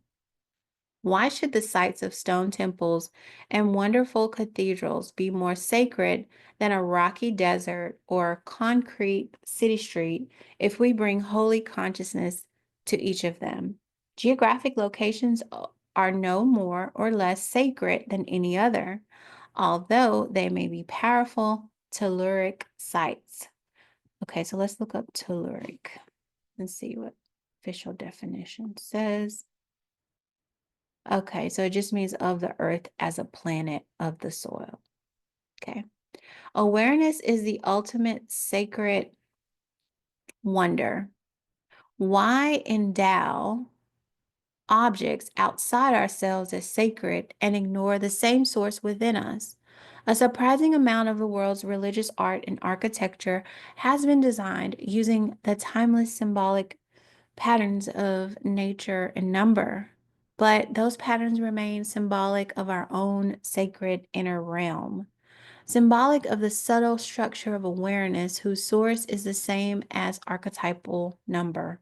Why should the sites of stone temples and wonderful cathedrals be more sacred than a rocky desert or a concrete city street if we bring holy consciousness to each of them? Geographic locations are no more or less sacred than any other, although they may be powerful telluric sites. Okay, so let's look up telluric and see what official definition says. Okay, so it just means of the earth as a planet of the soil. Okay. Awareness is the ultimate sacred wonder. Why endow objects outside ourselves as sacred and ignore the same source within us? A surprising amount of the world's religious art and architecture has been designed using the timeless symbolic patterns of nature and number, but those patterns remain symbolic of our own sacred inner realm, symbolic of the subtle structure of awareness whose source is the same as archetypal number.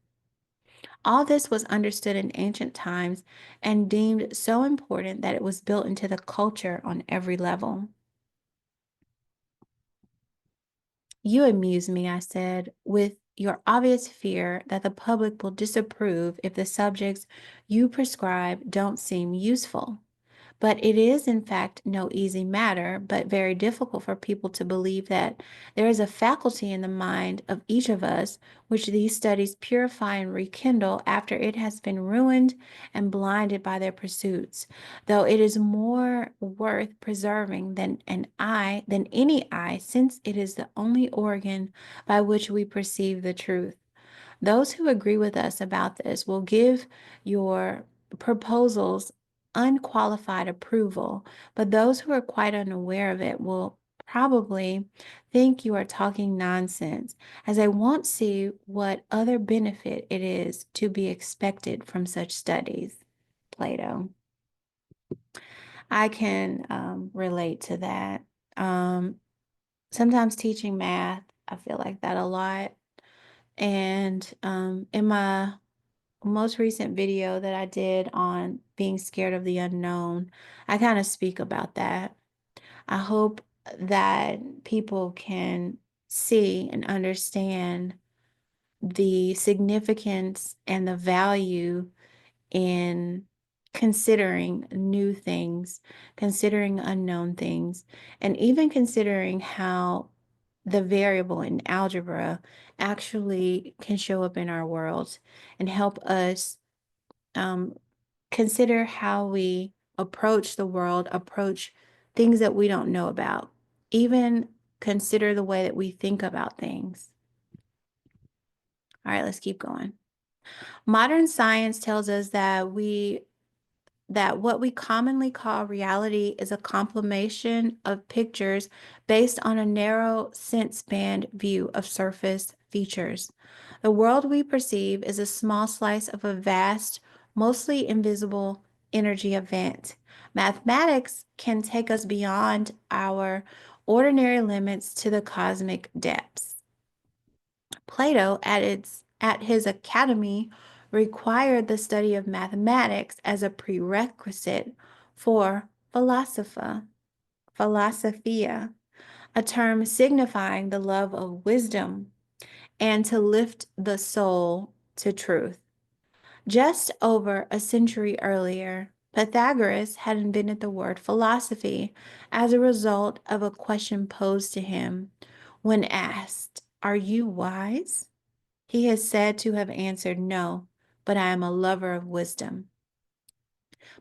All this was understood in ancient times and deemed so important that it was built into the culture on every level. You amuse me, I said, with your obvious fear that the public will disapprove if the subjects you prescribe don't seem useful. But it is, in fact, no easy matter, but very difficult for people to believe that there is a faculty in the mind of each of us which these studies purify and rekindle after it has been ruined and blinded by their pursuits, though it is more worth preserving than any eye, since it is the only organ by which we perceive the truth. Those who agree with us about this will give your proposals unqualified approval, but those who are quite unaware of it will probably think you are talking nonsense, as they won't see what other benefit it is to be expected from such studies. Plato. I can relate to that. Um, Sometimes teaching math, I feel like that a lot. And in my most recent video that I did on being scared of the unknown, I kind of speak about that. I hope that people can see and understand the significance and the value in considering new things, considering unknown things, and even considering how the variable in algebra actually can show up in our world and help us um, consider how we approach the world, approach things that we don't know about, even consider the way that we think about things. All right, let's keep going. Modern science tells us that what we commonly call reality is a compilation of pictures based on a narrow sense band view of surface features. The world we perceive is a small slice of a vast, mostly invisible energy event. Mathematics can take us beyond our ordinary limits to the cosmic depths. Plato, at his academy, required the study of mathematics as a prerequisite for philosophia, a term signifying the love of wisdom and to lift the soul to truth. Just over a century earlier, Pythagoras had invented the word philosophy as a result of a question posed to him when asked, "Are you wise?" He is said to have answered, "No, but I am a lover of wisdom."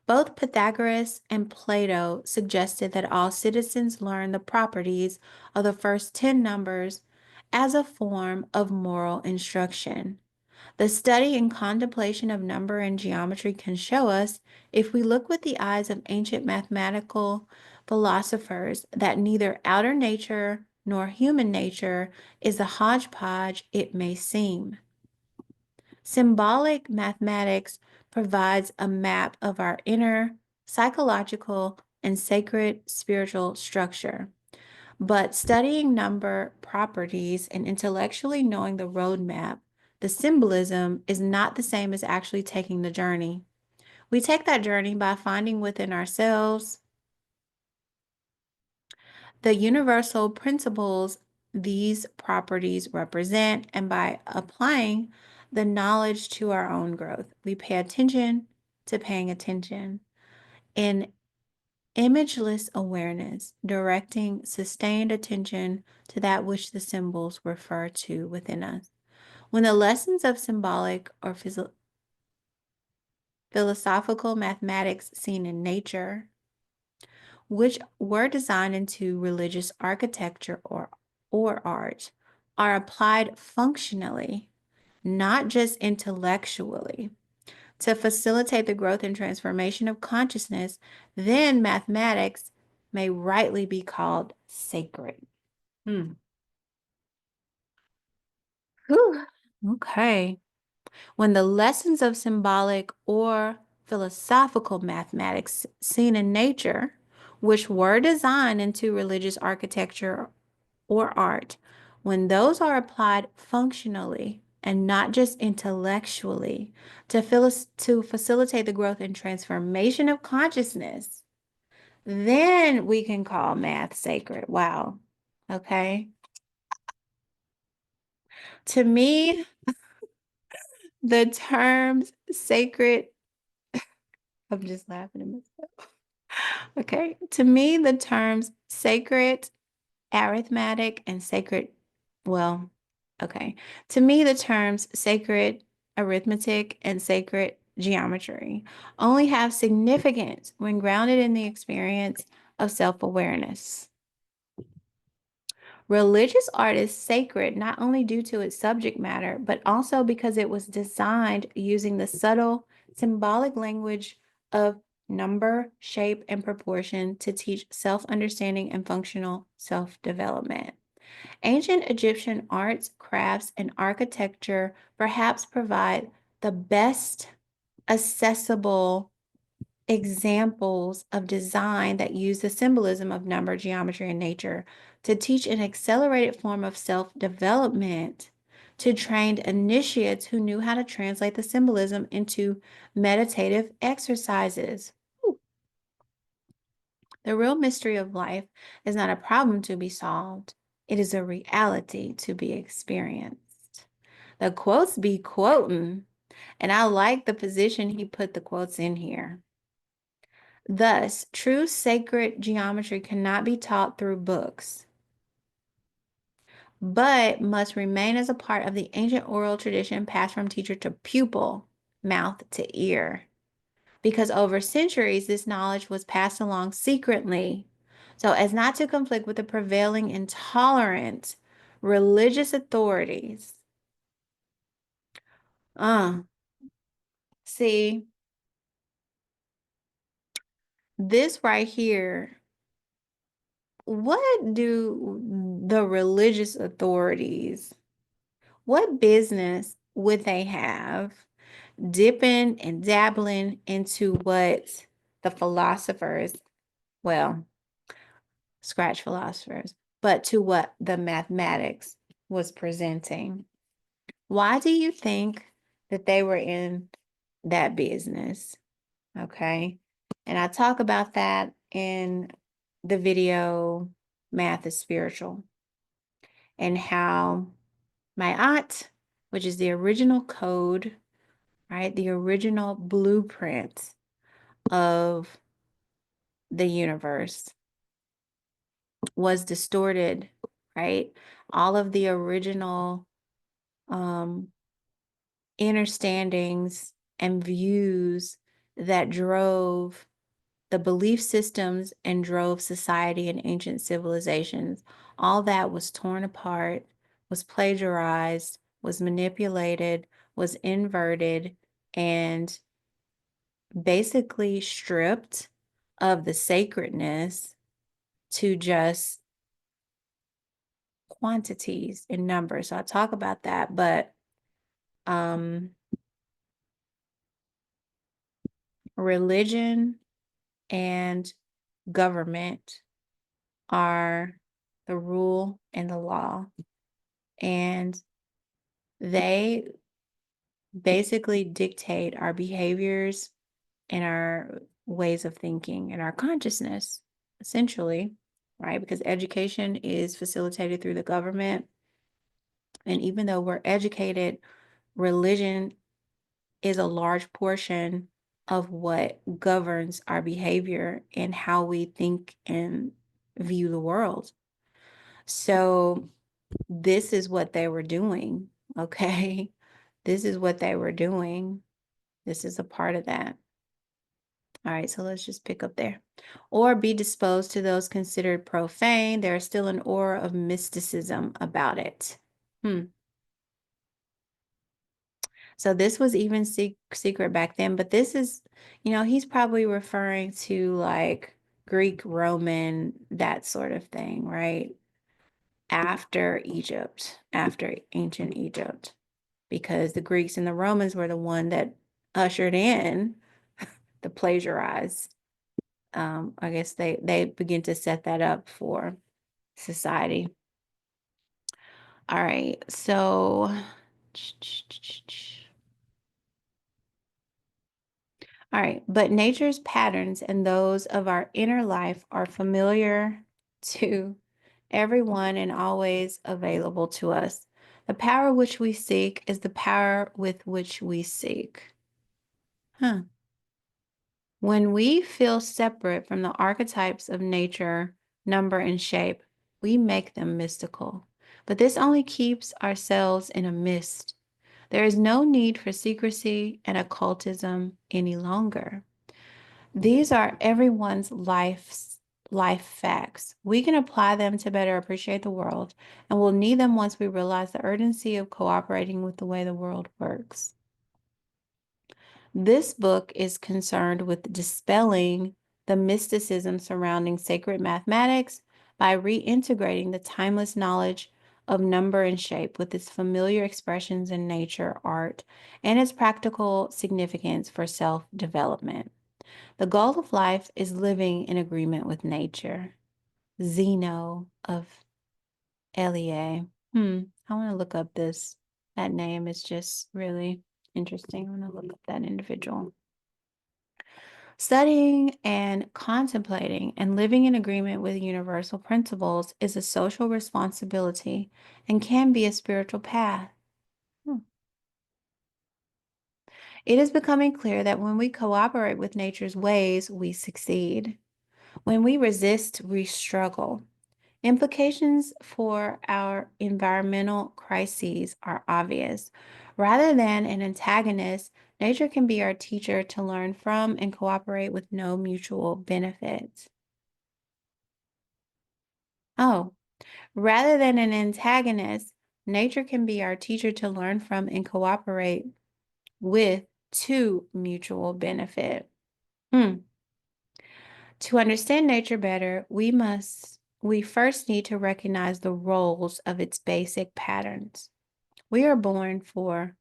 Both Pythagoras and Plato suggested that all citizens learn the properties of the first 10 numbers as a form of moral instruction. The study and contemplation of number and geometry can show us, if we look with the eyes of ancient mathematical philosophers, that neither outer nature nor human nature is the hodgepodge it may seem. Symbolic mathematics provides a map of our inner psychological and sacred spiritual structure. But studying number properties and intellectually knowing the roadmap, the symbolism, is not the same as actually taking the journey. We take that journey by finding within ourselves the universal principles these properties represent, and by applying the knowledge to our own growth, we pay attention to paying attention. In imageless awareness, directing sustained attention to that which the symbols refer to within us. When the lessons of symbolic or philosophical mathematics seen in nature, which were designed into religious architecture or art, are applied functionally, not just intellectually, to facilitate the growth and transformation of consciousness, then mathematics may rightly be called sacred. Whew. Okay. When the lessons of symbolic or philosophical mathematics seen in nature, which were designed into religious architecture or art, when those are applied functionally and not just intellectually to facilitate the growth and transformation of consciousness, then we can call math sacred. Wow. Okay. To me, the terms sacred, I'm just laughing at myself. Okay. To me, the terms sacred arithmetic and sacred, well, okay. To me, the terms sacred arithmetic and sacred geometry only have significance when grounded in the experience of self-awareness. Religious art is sacred not only due to its subject matter, but also because it was designed using the subtle symbolic language of number, shape, and proportion to teach self-understanding and functional self-development. Ancient Egyptian arts, crafts, and architecture perhaps provide the best accessible examples of design that use the symbolism of number, geometry, and nature to teach an accelerated form of self-development to trained initiates who knew how to translate the symbolism into meditative exercises. The real mystery of life is not a problem to be solved. It is a reality to be experienced. The quotes be quoting, and I like the position he put the quotes in here. Thus, true sacred geometry cannot be taught through books, but must remain as a part of the ancient oral tradition passed from teacher to pupil, mouth to ear. Because over centuries, this knowledge was passed along secretly, so as not to conflict with the prevailing intolerant religious authorities. See, this right here, what do the religious authorities, what business would they have dipping and dabbling into what the philosophers, well, scratch philosophers, but to what the mathematics was presenting? Why do you think that they were in that business? Okay. And I talk about that in the video Math is Spiritual, and how my aunt, which is the original code, right? The original blueprint of the universe was distorted, right? All of the original understandings and views that drove the belief systems and drove society and ancient civilizations. All that was torn apart, was plagiarized, was manipulated, was inverted, and basically stripped of the sacredness to just quantities and numbers. So I'll talk about that, but religion and government are the rule and the law, and they basically dictate our behaviors and our ways of thinking and our consciousness, essentially, right? Because education is facilitated through the government. And even though we're educated, religion is a large portion of what governs our behavior and how we think and view the world. So, this is what they were doing, okay? This is what they were doing. This is a part of that. All right, so let's just pick up there. Or be disposed to those considered profane. There is still an aura of mysticism about it. So this was even secret back then, but this is, he's probably referring to like Greek, Roman, that sort of thing, right? After Egypt, after ancient Egypt, because the Greeks and the Romans were the one that ushered in the plagiarized. I guess they begin to set that up for society. All right, so all right, but nature's patterns and those of our inner life are familiar to everyone and always available to us. The power which we seek is the power with which we seek. Huh. When we feel separate from the archetypes of nature, number, and shape, we make them mystical. But this only keeps ourselves in a mist. There is no need for secrecy and occultism any longer. These are everyone's life facts. We can apply them to better appreciate the world, and we'll need them once we realize the urgency of cooperating with the way the world works. This book is concerned with dispelling the mysticism surrounding sacred mathematics by reintegrating the timeless knowledge of number and shape with its familiar expressions in nature, art, and its practical significance for self-development. The goal of life is living in agreement with nature. Zeno of Elia. I want to look up this. That name is just really interesting. I want to look up that individual. Studying and contemplating and living in agreement with universal principles is a social responsibility and can be a spiritual path. It is becoming clear that when we cooperate with nature's ways, we succeed. When we resist, we struggle. Implications for our environmental crises are obvious. Rather than an antagonist, nature can be our teacher to learn from and cooperate with no mutual benefit. Oh, rather than an antagonist, nature can be our teacher to learn from and cooperate with to mutual benefit. To understand nature better, we first need to recognize the roles of its basic patterns. We are born for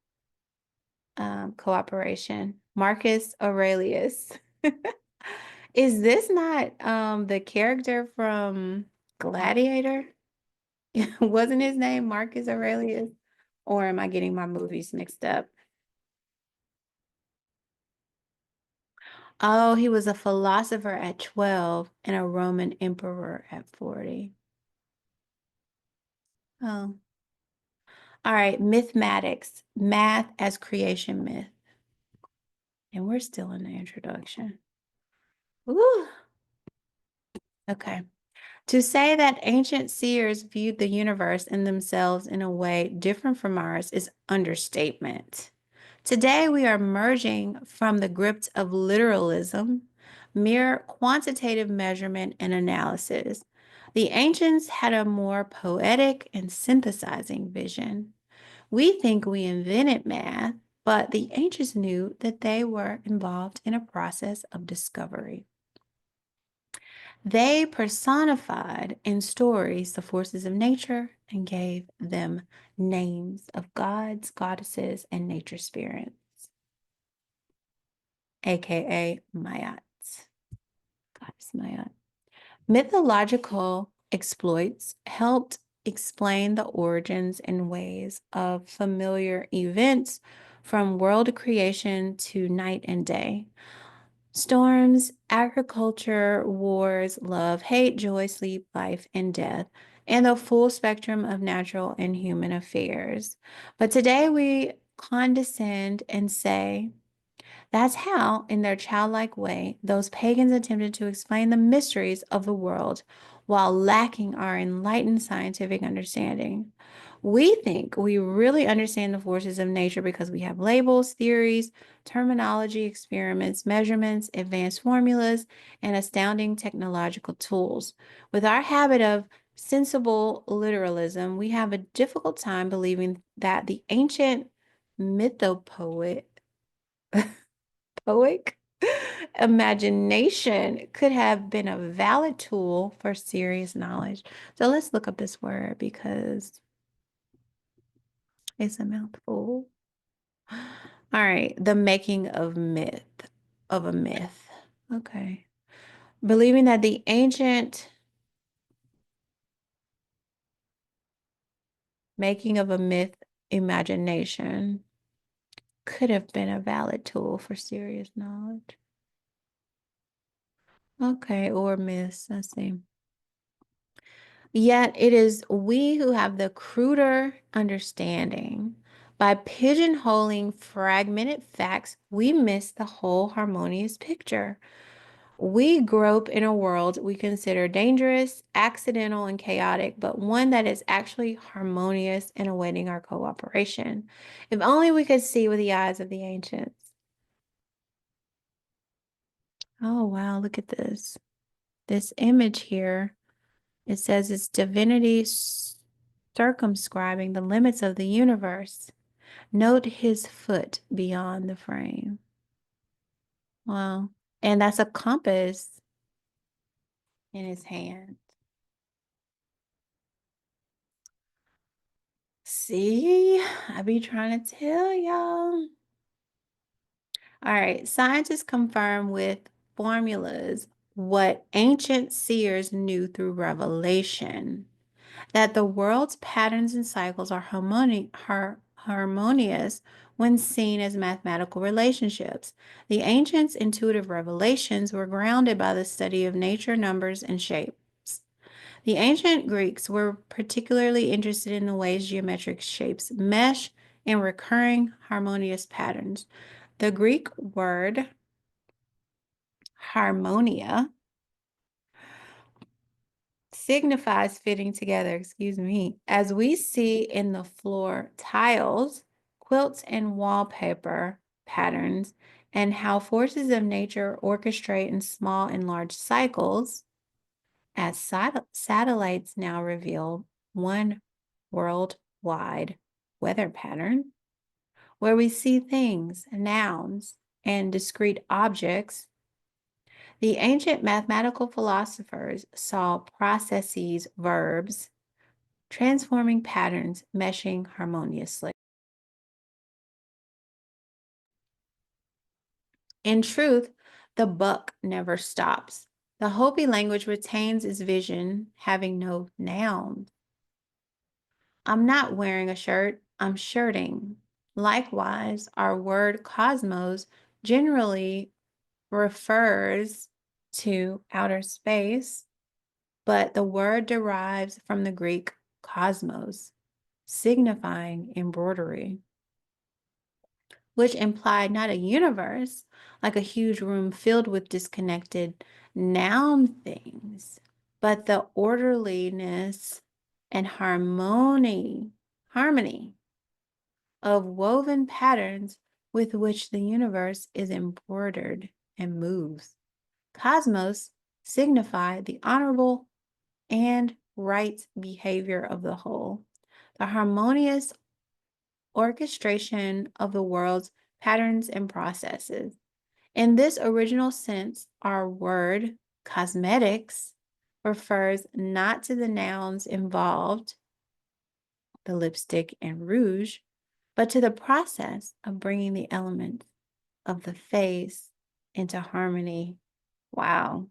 cooperation. Marcus Aurelius. Is this not the character from Gladiator? Wasn't his name Marcus Aurelius? Or am I getting my movies mixed up? Oh, he was a philosopher at 12 and a Roman emperor at 40. Oh. All right, mathematics, math as creation myth. And we're still in the introduction. Ooh. Okay. To say that ancient seers viewed the universe and themselves in a way different from ours is understatement. Today, we are emerging from the grips of literalism, mere quantitative measurement and analysis. The ancients had a more poetic and synthesizing vision. We think we invented math, but the ancients knew that they were involved in a process of discovery. They personified in stories the forces of nature and gave them names of gods, goddesses, and nature spirits, aka Mayats. Goddess Mayat. Mythological exploits helped explain the origins and ways of familiar events from world creation to night and day. Storms, agriculture, wars, love, hate, joy, sleep, life, and death, and the full spectrum of natural and human affairs. But today we condescend and say, that's how, in their childlike way, those pagans attempted to explain the mysteries of the world while lacking our enlightened scientific understanding. We think we really understand the forces of nature because we have labels, theories, terminology, experiments, measurements, advanced formulas, and astounding technological tools. With our habit of sensible literalism, we have a difficult time believing that the ancient mythopoet poetic imagination could have been a valid tool for serious knowledge. So let's look up this word because it's a mouthful. All right, the making of a myth. Okay. Believing that the ancient making of a myth imagination could have been a valid tool for serious knowledge. Okay, or myths, let's see. Yet it is we who have the cruder understanding. By pigeonholing fragmented facts, we miss the whole harmonious picture. We grope in a world we consider dangerous, accidental, and chaotic, but one that is actually harmonious and awaiting our cooperation. If only we could see with the eyes of the ancients. Oh, wow, look at this. This image here. It says it's divinity circumscribing the limits of the universe. Note his foot beyond the frame. Wow. And that's a compass in his hand. See, I be trying to tell y'all. All right, scientists confirm with formulas what ancient seers knew through revelation. That the world's patterns and cycles are harmonious when seen as mathematical relationships. The ancients' intuitive revelations were grounded by the study of nature, numbers, and shapes. The ancient Greeks were particularly interested in the ways geometric shapes mesh in recurring harmonious patterns. The Greek word harmonia signifies fitting together, as we see in the floor tiles, quilts, and wallpaper patterns, and how forces of nature orchestrate in small and large cycles, as satellites now reveal one worldwide weather pattern, where we see things, nouns, and discrete objects. The ancient mathematical philosophers saw processes, verbs, transforming patterns, meshing harmoniously. In truth, the buck never stops. The Hopi language retains its vision, having no nouns. I'm not wearing a shirt, I'm shirting. Likewise, our word cosmos generally refers to outer space, but the word derives from the Greek cosmos, signifying embroidery, which implied not a universe, like a huge room filled with disconnected noun things, but the orderliness and harmony of woven patterns with which the universe is embroidered and moves. Cosmos signify the honorable and right behavior of the whole, the harmonious orchestration of the world's patterns and processes. In this original sense, our word cosmetics refers not to the nouns involved, the lipstick and rouge, but to the process of bringing the elements of the face into harmony. Wow.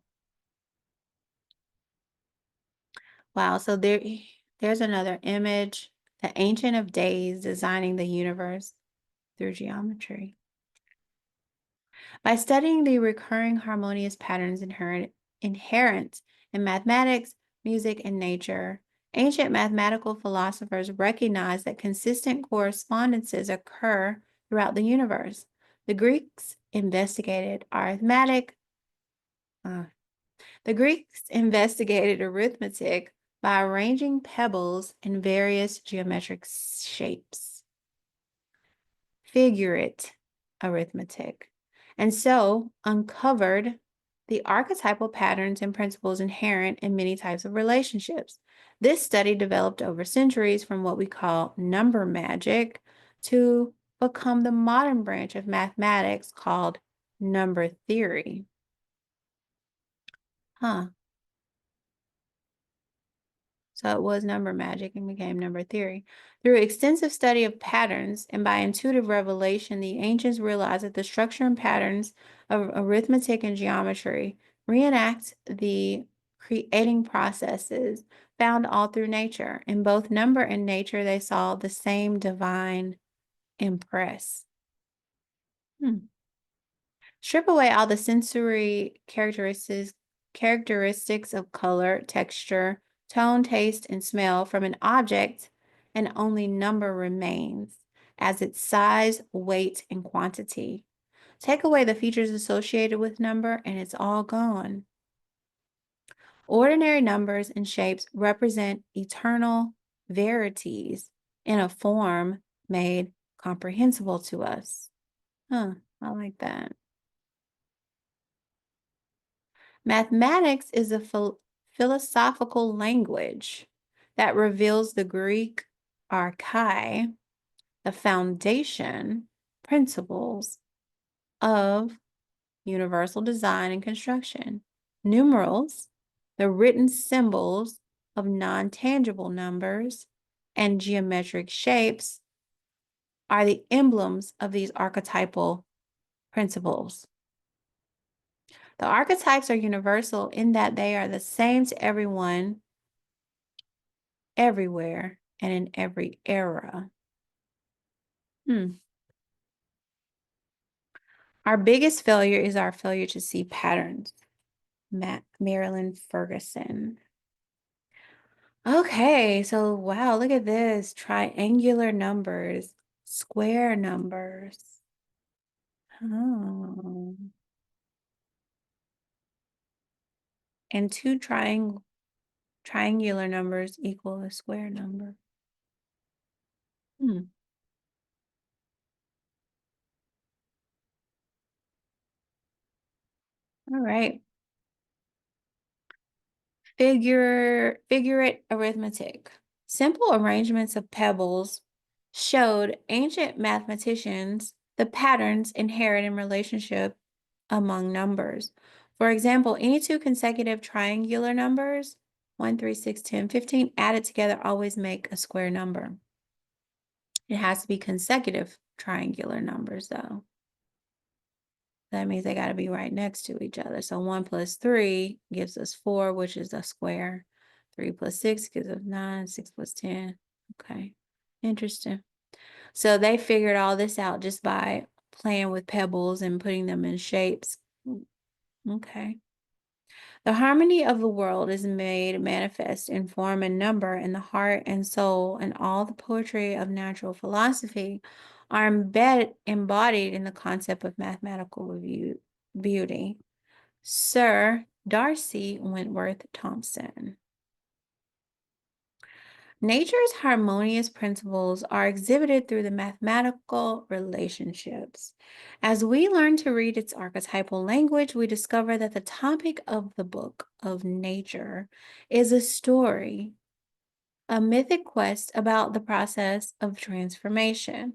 Wow. So there's another image. The Ancient of Days designing the universe through geometry. By studying the recurring harmonious patterns inherent in mathematics, music, and nature, ancient mathematical philosophers recognized that consistent correspondences occur throughout the universe. The Greeks investigated arithmetic by arranging pebbles in various geometric shapes. Figurate arithmetic, and so uncovered the archetypal patterns and principles inherent in many types of relationships. This study developed over centuries from what we call number magic to become the modern branch of mathematics called number theory. Huh. So it was number magic and became number theory. Through extensive study of patterns and by intuitive revelation, the ancients realized that the structure and patterns of arithmetic and geometry reenact the creating processes found all through nature. In both number and nature, they saw the same divine impress. Strip away all the sensory characteristics of color, texture, tone, taste, and smell from an object, and only number remains as its size, weight, and quantity. Take away the features associated with number, and it's all gone. Ordinary numbers and shapes represent eternal verities in a form made comprehensible to us. I like that. Mathematics is a philosophical language that reveals the Greek archai, the foundation principles of universal design and construction. Numerals, the written symbols of non-tangible numbers, and geometric shapes are the emblems of these archetypal principles. The archetypes are universal in that they are the same to everyone, everywhere, and in every era. Our biggest failure is our failure to see patterns. Marilyn Ferguson. Okay, so wow, look at this. Triangular numbers, square numbers. Oh. And two triangular numbers equal a square number. All right. Figurate arithmetic. Simple arrangements of pebbles showed ancient mathematicians the patterns inherent in relationship among numbers. For example, any two consecutive triangular numbers, 1, 3, 6, 10, 15, added together always make a square number. It has to be consecutive triangular numbers, though. That means they got to be right next to each other. So 1 plus 3 gives us 4, which is a square. 3 plus 6 gives us 9. 6 plus 10. Okay. Interesting. So they figured all this out just by playing with pebbles and putting them in shapes. Okay. The harmony of the world is made manifest in form and number, and the heart and soul and all the poetry of natural philosophy are embodied in the concept of mathematical beauty. Sir Darcy Wentworth Thompson. Nature's harmonious principles are exhibited through the mathematical relationships. As we learn to read its archetypal language, we discover that the topic of the book of nature is a story, a mythic quest about the process of transformation.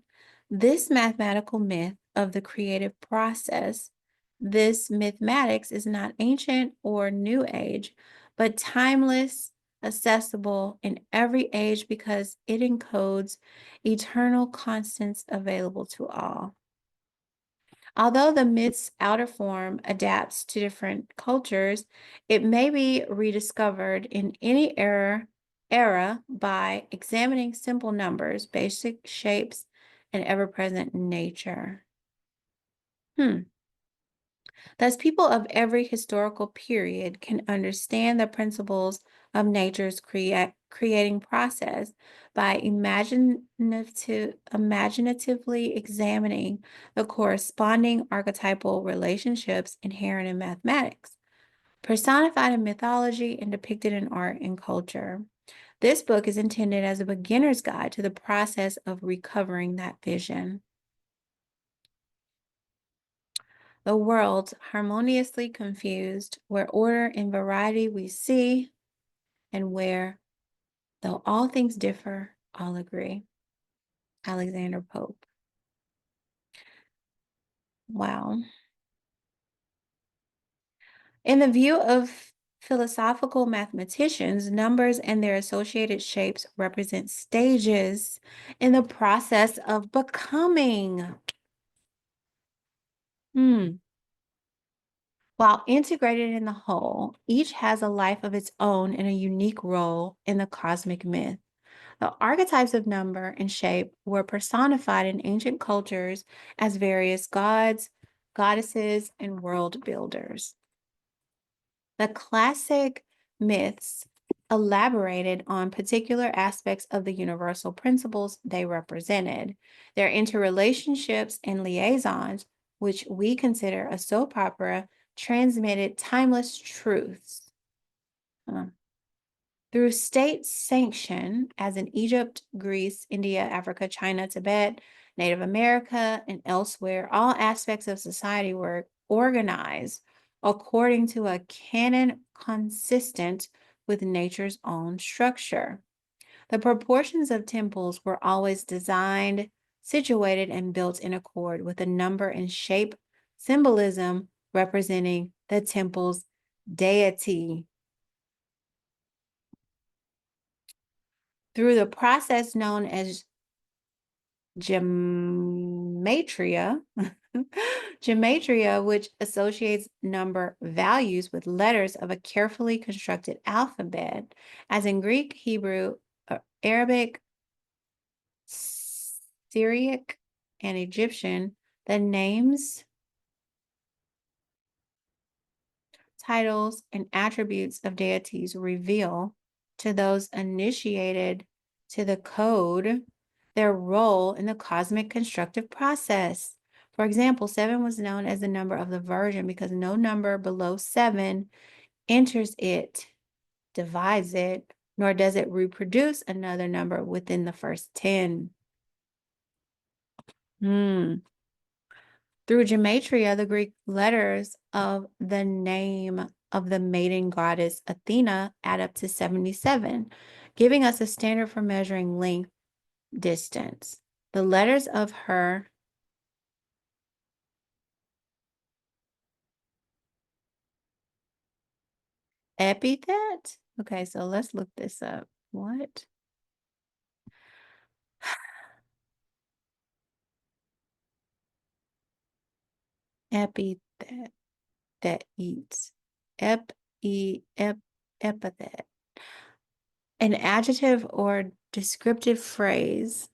This mathematical myth of the creative process, this mathematics is not ancient or new age, but timeless, accessible in every age because it encodes eternal constants available to all. Although the myth's outer form adapts to different cultures, it may be rediscovered in any era by examining simple numbers, basic shapes, and ever-present nature. Thus, people of every historical period can understand the principles of nature's creating process by imaginatively examining the corresponding archetypal relationships inherent in mathematics, personified in mythology and depicted in art and culture. This book is intended as a beginner's guide to the process of recovering that vision. The world harmoniously confused, where order and variety we see, and where, though all things differ, all agree. Alexander Pope. Wow. In the view of philosophical mathematicians, numbers and their associated shapes represent stages in the process of becoming. While integrated in the whole, each has a life of its own and a unique role in the cosmic myth. The archetypes of number and shape were personified in ancient cultures as various gods, goddesses, and world builders. The classic myths elaborated on particular aspects of the universal principles they represented. Their interrelationships and liaisons, which we consider a soap opera, transmitted timeless truths. Through state sanction, as in Egypt, Greece, India, Africa, China, Tibet, Native America, and elsewhere, all aspects of society were organized according to a canon consistent with nature's own structure. The proportions of temples were always designed, situated, and built in accord with the number and shape symbolism representing the temple's deity. Through the process known as gematria, gematria, which associates number values with letters of a carefully constructed alphabet, as in Greek, Hebrew, Arabic, Syriac, and Egyptian, the names, titles, and attributes of deities reveal to those initiated to the code their role in the cosmic constructive process. For example, 7 was known as the number of the Virgin because no number below 7 enters it, divides it, nor does it reproduce another number within the first 10. Through gematria, the Greek letters of the name of the maiden goddess Athena add up to 77, giving us a standard for measuring length, distance. The letters of her epithet. Okay, so let's look this up. What? Epithet that eats. Epithet. An adjective or descriptive phrase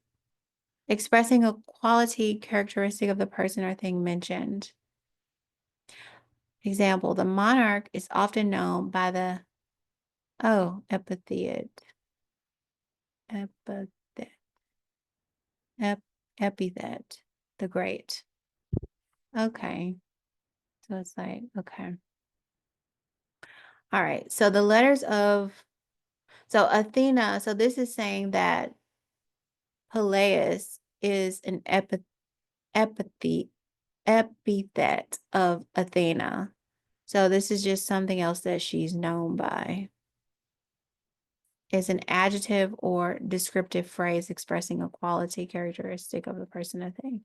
expressing a quality characteristic of the person or thing mentioned. Example, the monarch is often known by the, epithet. Epithet. Epithet. The great. Okay. So it's like, okay. All right. So the letters of, So Athena, so this is saying that Peleus is an epithet epithet of Athena. So this is just something else that she's known by. It's an adjective or descriptive phrase expressing a quality characteristic of the person or thing.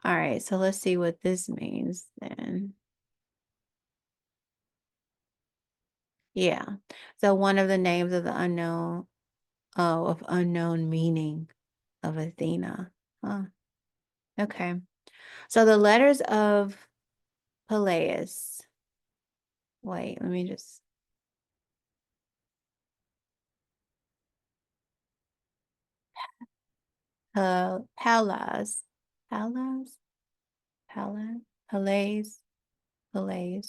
All right, so let's see what this means then. Yeah. So one of the names of the unknown, oh, of unknown meaning of Athena. Huh. Okay. So the letters of Peleus. Wait, let me just. Palas. Palas? Palas? Palais? Palais.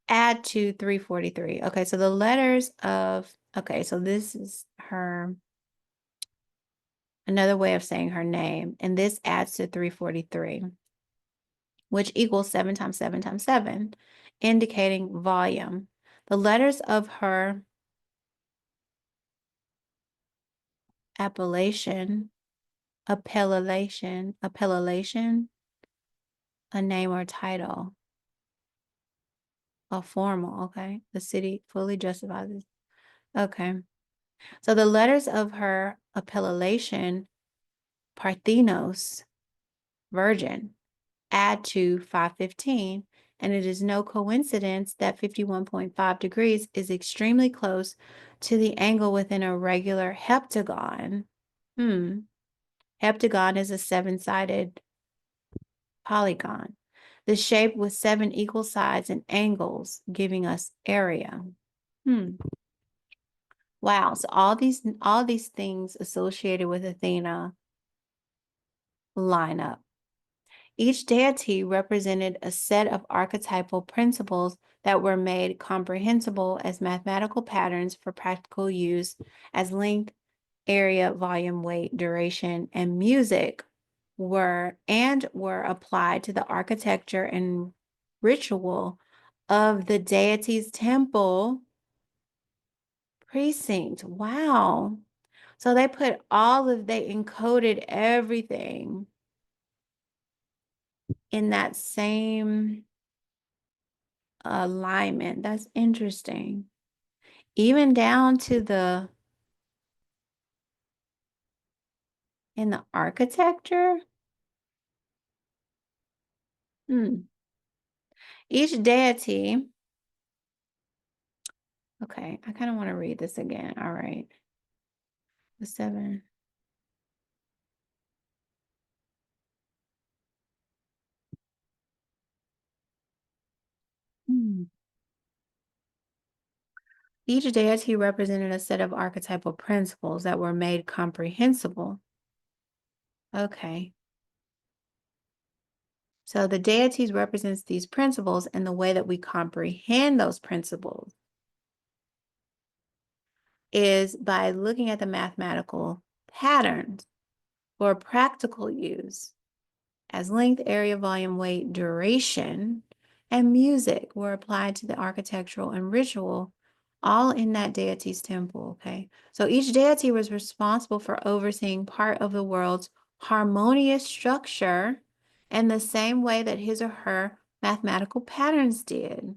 Add to 343. Okay, so the letters of, okay, so this is her, another way of saying her name, and this adds to 343, which equals 7 times 7 times 7, indicating volume. The letters of her appellation, a name or title, a formal, okay? The city fully justifies this. Okay. So the letters of her appellation, Parthenos, virgin, add to 515, and it is no coincidence that 51.5 degrees is extremely close to the angle within a regular heptagon. Heptagon is a seven-sided polygon. The shape with 7 equal sides and angles, giving us area. Wow. So all these things associated with Athena line up. Each deity represented a set of archetypal principles that were made comprehensible as mathematical patterns for practical use as length, area, volume, weight, duration, and music were applied to the architecture and ritual of the deity's temple precinct. Wow. So they encoded everything in that same alignment. That's interesting. Even down to in the architecture. Each deity. Okay, I kind of want to read this again. All right. The 7. Each deity represented a set of archetypal principles that were made comprehensible. Okay. So the deities represents these principles, and the way that we comprehend those principles is by looking at the mathematical patterns for practical use as length, area, volume, weight, duration, and music were applied to the architectural and ritual, all in that deity's temple, okay? So each deity was responsible for overseeing part of the world's harmonious structure in the same way that his or her mathematical patterns did.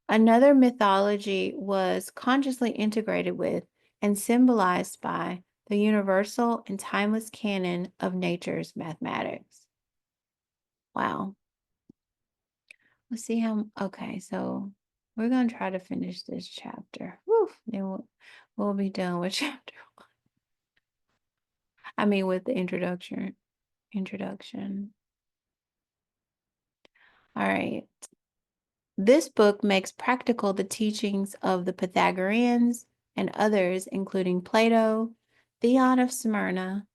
Another mythology was consciously integrated with and symbolized by the universal and timeless canon of nature's mathematics. Wow. Let's see how, okay, so we're going to try to finish this chapter. Woo, then we'll be done with chapter 1. I mean, with the introduction. All right. This book makes practical the teachings of the Pythagoreans and others, including Plato, Theon of Smyrna,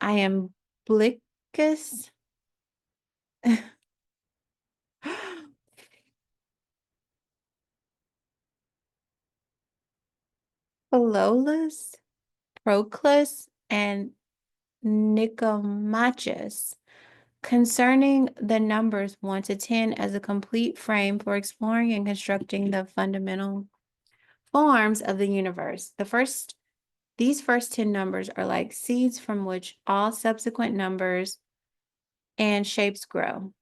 Iamblichus, Philolaus, Proclus, and Nicomachus concerning the numbers 1 to 10 as a complete frame for exploring and constructing the fundamental forms of the universe. These first 10 numbers are like seeds from which all subsequent numbers and shapes grow,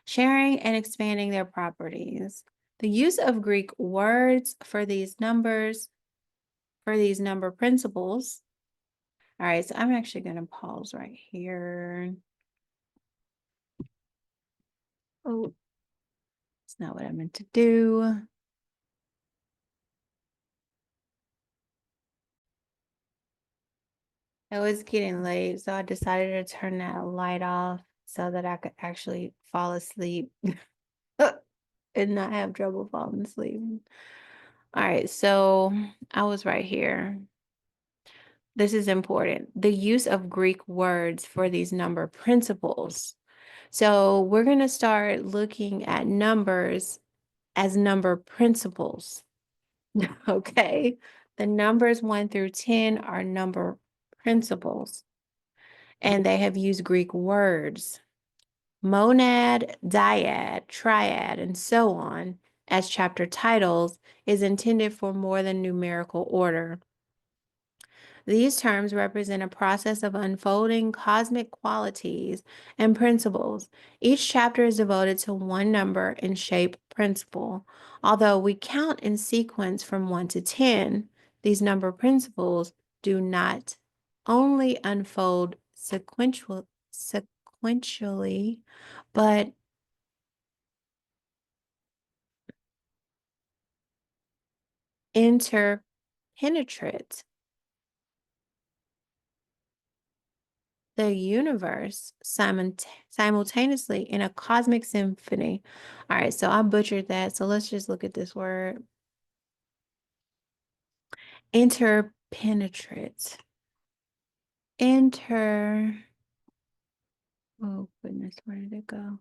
sharing and expanding their properties. The use of Greek words for these number principles. All right, so I'm actually going to pause right here. Oh, it's not what I meant to do. It was getting late, so I decided to turn that light off so that I could actually fall asleep and not have trouble falling asleep. All right, so I was right here. This is important. The use of Greek words for these number principles. So we're going to start looking at numbers as number principles. Okay. The numbers 1 through 10 are number principles, and they have used Greek words, monad, dyad, triad, and so on, as chapter titles is intended for more than numerical order. These terms represent a process of unfolding cosmic qualities and principles. Each chapter is devoted to one number and shape principle. Although we count in sequence from 1 to 10, these number principles do not only unfold sequentially, but interpenetrate the universe simultaneously in a cosmic symphony. All right, so I butchered that. So let's just look at this word. Interpenetrate. Oh goodness, where did it go?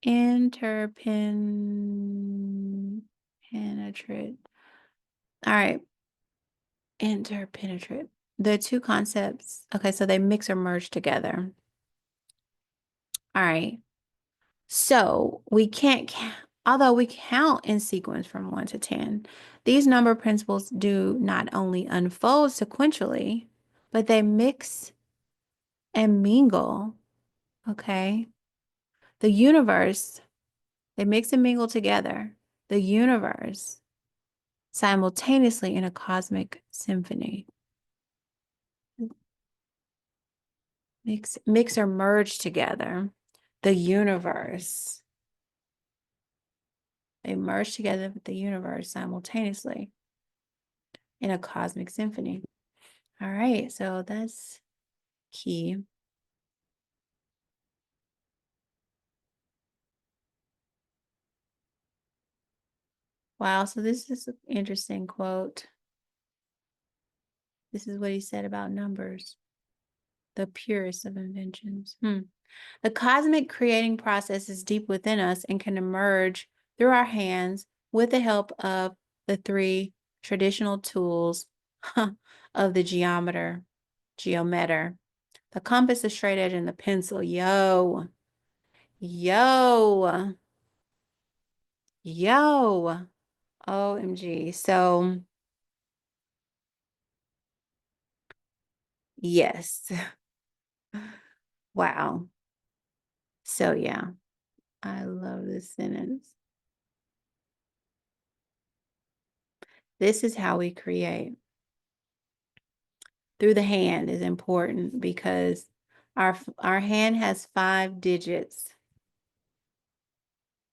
Interpenetrate. All right, interpenetrate. The two concepts. Okay, so they mix or merge together. All right. So we can't, although we count in sequence from 1 to 10, these number principles do not only unfold sequentially, but they mix and mingle. Okay. The universe, they mix and mingle together. The universe simultaneously in a cosmic symphony. Mix or merge together. The universe. They merge together with the universe simultaneously in a cosmic symphony. All right, so that's key. Wow, so this is an interesting quote. This is what he said about numbers, the purest of inventions. The cosmic creating process is deep within us and can emerge through our hands with the help of the three traditional tools of the geometer, the compass, the straight edge, and the pencil. Yo, yo, yo. OMG. So, yes. Wow. So, yeah, I love this sentence. This is how we create. Through the hand is important because our hand has 5 digits.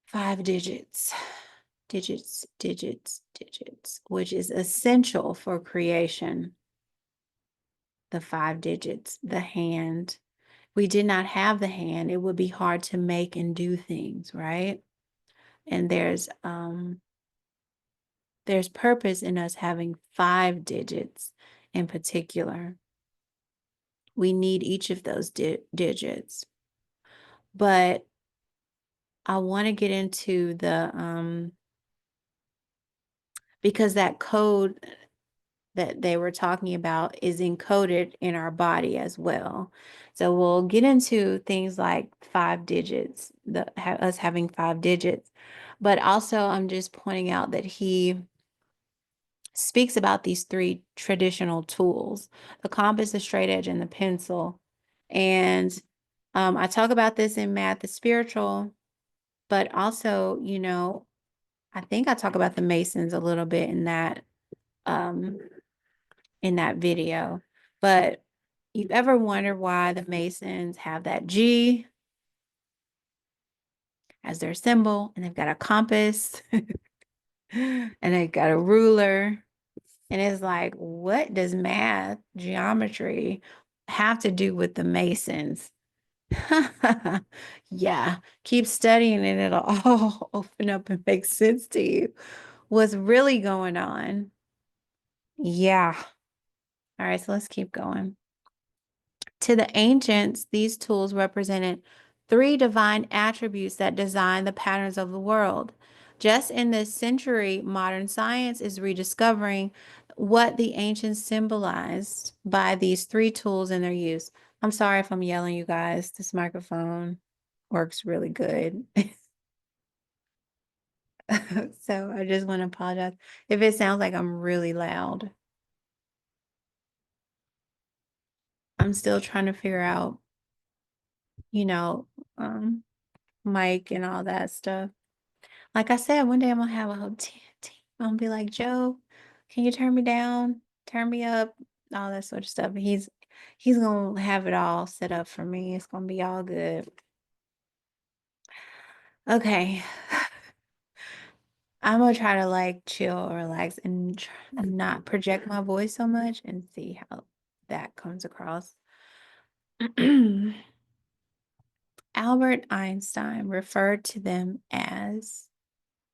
5 digits. Digits, which is essential for creation. The 5 digits, the hand. We did not have the hand, it would be hard to make and do things, right? And there's purpose in us having 5 digits in particular. We need each of those digits. But I want to get into the because that code that they were talking about is encoded in our body as well. So we'll get into things like 5 digits, us having 5 digits, but also I'm just pointing out that he speaks about these three traditional tools: the compass, the straight edge, and the pencil. And I talk about this in Math is Spiritual, but also, I think I talk about the Masons a little bit um, in that video. But you've ever wondered why the Masons have that G as their symbol, and they've got a compass and they've got a ruler? And it's like, what does math, geometry have to do with the Masons? Yeah, keep studying and it'll all open up and make sense to you. What's really going on? Yeah. All right, so let's keep going. To the ancients, these tools represented three divine attributes that design the patterns of the world. Just in this century, modern science is rediscovering what the ancients symbolized by these three tools and their use. I'm sorry if I'm yelling, you guys. This microphone works really good. So I just want to apologize if it sounds like I'm really loud. I'm still trying to figure out, you know, um, mic and all that stuff. Like I said, one day I'm gonna have a whole team. I'm gonna be like, Joe, can you turn me down, turn me up, all that sort of stuff. And he's gonna have it all set up for me. It's gonna be all good. Okay. I'm gonna try to like chill, relax, and not project my voice so much and see how that comes across. Albert Einstein referred to them as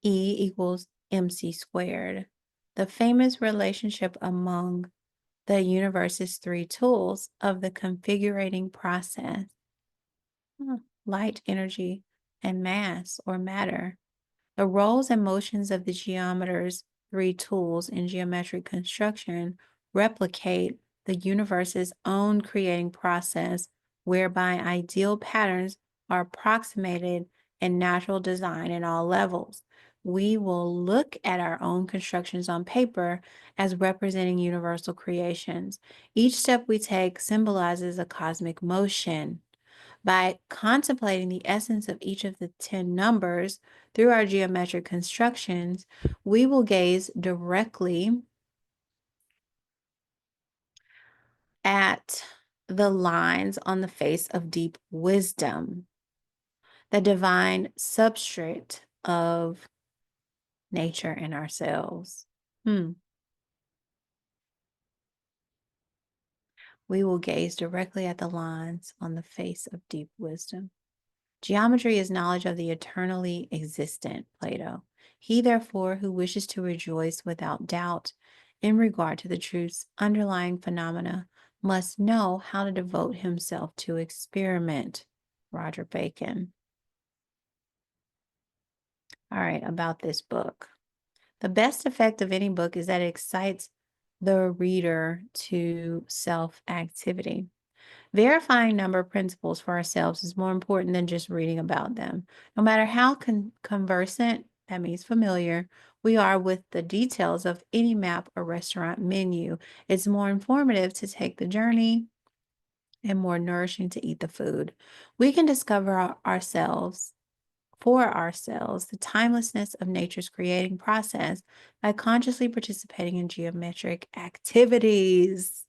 E equals mc squared, the famous relationship among the universe's three tools of the configurating process: light, energy, and mass or matter. The roles and motions of the geometer's three tools in geometric construction replicate the universe's own creating process, whereby ideal patterns are approximated in natural design at all levels. We will look at our own constructions on paper as representing universal creations. Each step we take symbolizes a cosmic motion. By contemplating the essence of each of the 10 numbers through our geometric constructions, we will gaze directly at the lines on the face of deep wisdom, the divine substrate of nature and ourselves. We will gaze directly at the lines on the face of deep wisdom. Geometry is knowledge of the eternally existent, Plato. He, therefore, who wishes to rejoice without doubt in regard to the truth's underlying phenomena must know how to devote himself to experiment. Roger Bacon. All right, about this book. The best effect of any book is that it excites the reader to self-activity. Verifying number principles for ourselves is more important than just reading about them. No matter how conversant, that means familiar, we are with the details of any map or restaurant menu, it's more informative to take the journey and more nourishing to eat the food. We can discover for ourselves, the timelessness of nature's creating process by consciously participating in geometric activities.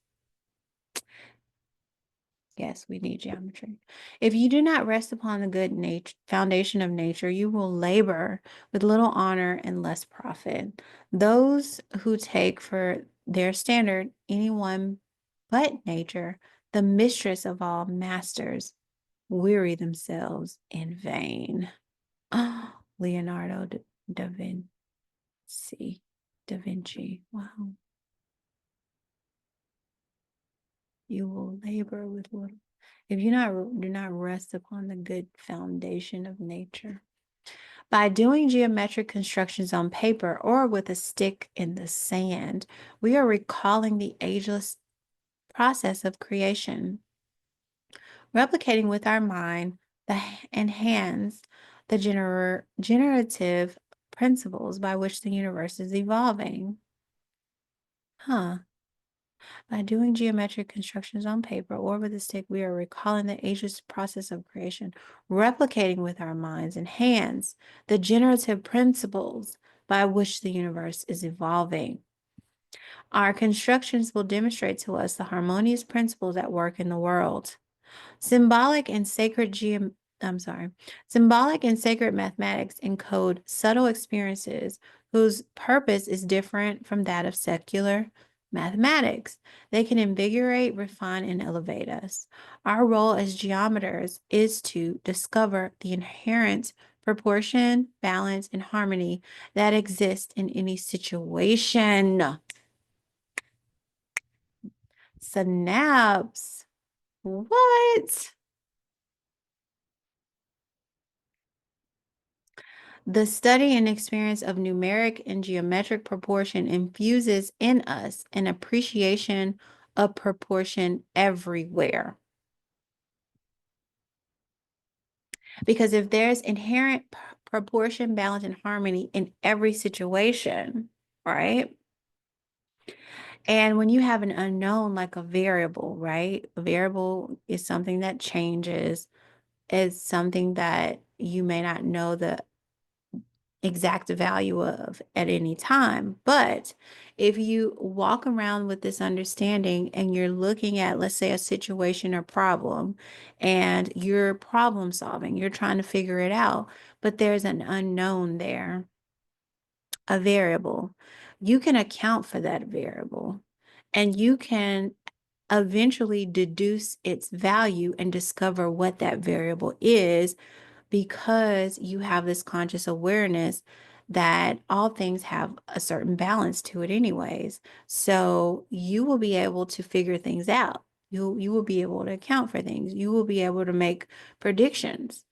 Yes, we need geometry. If you do not rest upon the good foundation of nature, you will labor with little honor and less profit. Those who take for their standard anyone but nature, the mistress of all masters, weary themselves in vain. Oh, Leonardo da Vinci. Da Vinci. Wow. You will labor with little. If you do not rest upon the good foundation of nature. By doing geometric constructions on paper or with a stick in the sand, we are recalling the ageless process of creation, replicating with our mind and hands the generative principles by which the universe is evolving. Huh. By doing geometric constructions on paper or with a stick, we are recalling the ageless process of creation, replicating with our minds and hands the generative principles by which the universe is evolving. Our constructions will demonstrate to us the harmonious principles at work in the world. Symbolic and sacred Symbolic and sacred mathematics encode subtle experiences whose purpose is different from that of secular mathematics. They can invigorate, refine, and elevate us. Our role as geometers is to discover the inherent proportion, balance, and harmony that exist in any situation. Synapse. What? The study and experience of numeric and geometric proportion infuses in us an appreciation of proportion everywhere. Because if there's inherent proportion, balance, and harmony in every situation, right? And when you have an unknown like a variable, right? A variable is something that changes, is something that you may not know the exact value of at any time. But if you walk around with this understanding and you're looking at, let's say, a situation or problem, and you're problem solving, you're trying to figure it out, but there's an unknown there, a variable, you can account for that variable and you can eventually deduce its value and discover what that variable is because you have this conscious awareness that all things have a certain balance to it anyways. So you will be able to figure things out. You will be able to account for things. You will be able to make predictions.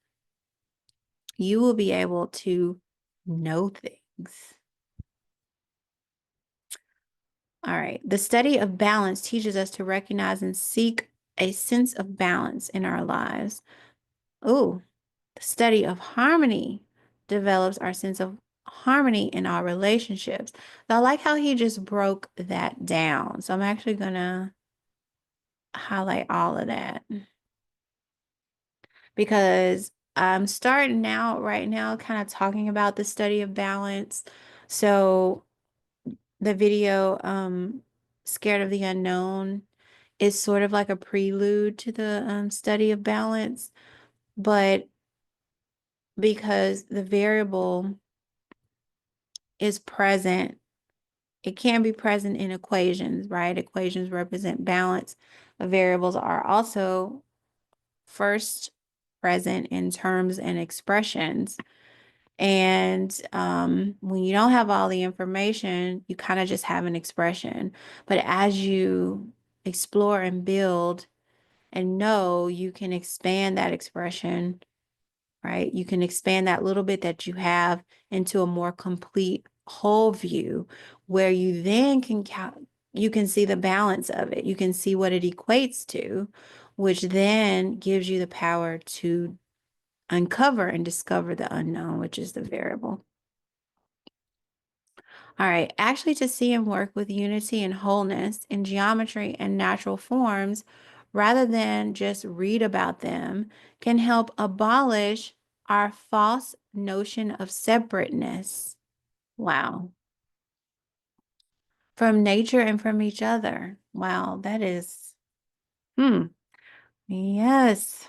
You will be able to know things. All right. The study of balance teaches us to recognize and seek a sense of balance in our lives. Oh, the study of harmony develops our sense of harmony in our relationships. So I like how he just broke that down. So I'm actually going to highlight all of that because I'm starting out right now kind of talking about the study of balance. So the video, Scared of the Unknown, is sort of like a prelude to the study of balance, but because the variable is present. It can be present in equations, right? Equations represent balance. Variables are also first present in terms and expressions. And when you don't have all the information, you kind of just have an expression. But as you explore and build and know, you can expand that expression, right? You can expand that little bit that you have into a more complete whole view where you then you can see the balance of it. You can see what it equates to, which then gives you the power to uncover and discover the unknown, which is the variable. All right, actually to see and work with unity and wholeness in geometry and natural forms, rather than just read about them, can help abolish our false notion of separateness. Wow. From nature and from each other. Wow, that is, yes.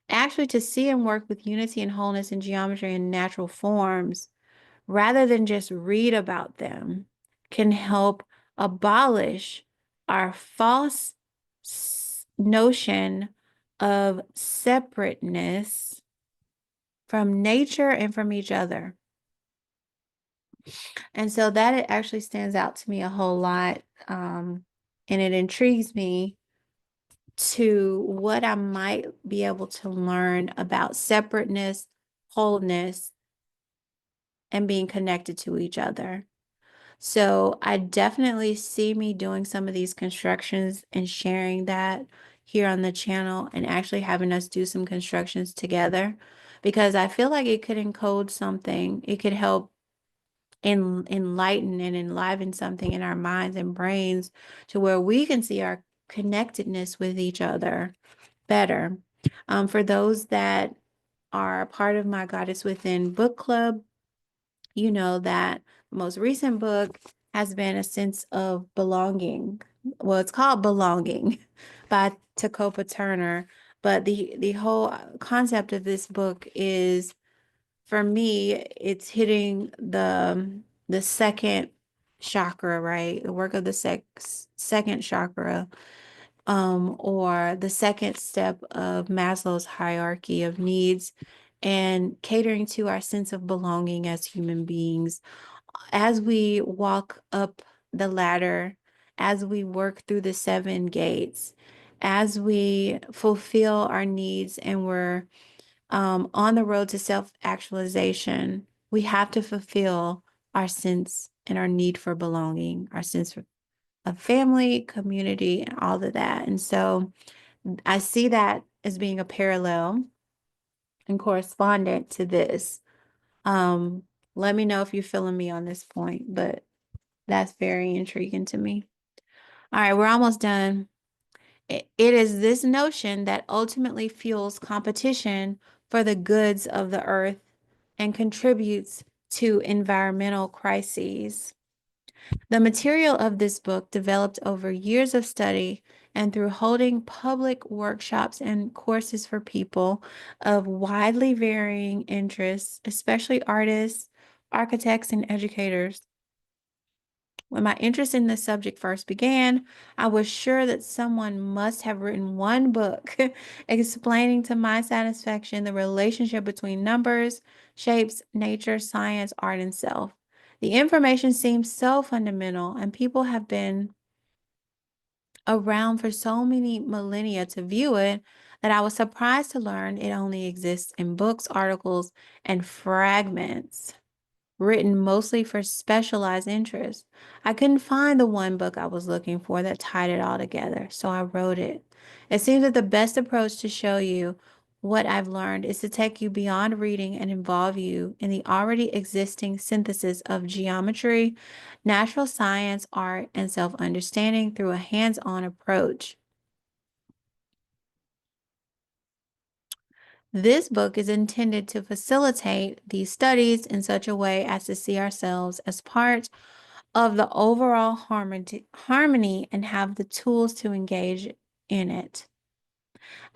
Actually, to see and work with unity and wholeness in geometry and natural forms, rather than just read about them, can help abolish our false notion of separateness from nature and from each other. And so that it actually stands out to me a whole lot. And it intrigues me to what I might be able to learn about separateness, wholeness, and being connected to each other. So I definitely see me doing some of these constructions and sharing that here on the channel and actually having us do some constructions together because I feel like it could encode something. It could help enlighten and enliven something in our minds and brains to where we can see our connectedness with each other better. For those that are part of my Goddess Within book club, you know that the most recent book has been A Sense of Belonging. Well, it's called Belonging by Takopa Turner, but the whole concept of this book is, for me, it's hitting the second chakra, right? The work of the second chakra, or the second step of Maslow's hierarchy of needs, and catering to our sense of belonging as human beings. As we walk up the ladder, as we work through the seven gates, as we fulfill our needs and we're on the road to self-actualization, we have to fulfill our sense and our need for belonging, our sense of family, community, and all of that. And so I see that as being a parallel and correspondent to this. Um, Let me know if you're feeling me on this point, but that's very intriguing to me. All right, we're almost done. It is this notion that ultimately fuels competition for the goods of the earth and contributes to environmental crises. The material of this book developed over years of study and through holding public workshops and courses for people of widely varying interests, especially artists, architects, and educators. When my interest in this subject first began, I was sure that someone must have written one book explaining to my satisfaction the relationship between numbers, shapes, nature, science, art, and self. The information seems so fundamental, and people have been around for so many millennia to view it that I was surprised to learn it only exists in books, articles, and fragments written mostly for specialized interests. I couldn't find the one book I was looking for that tied it all together, so I wrote it. It seems that the best approach to show you what I've learned is to take you beyond reading and involve you in the already existing synthesis of geometry, natural science, art, and self-understanding through a hands-on approach. This book is intended to facilitate these studies in such a way as to see ourselves as part of the overall harmony and have the tools to engage in it.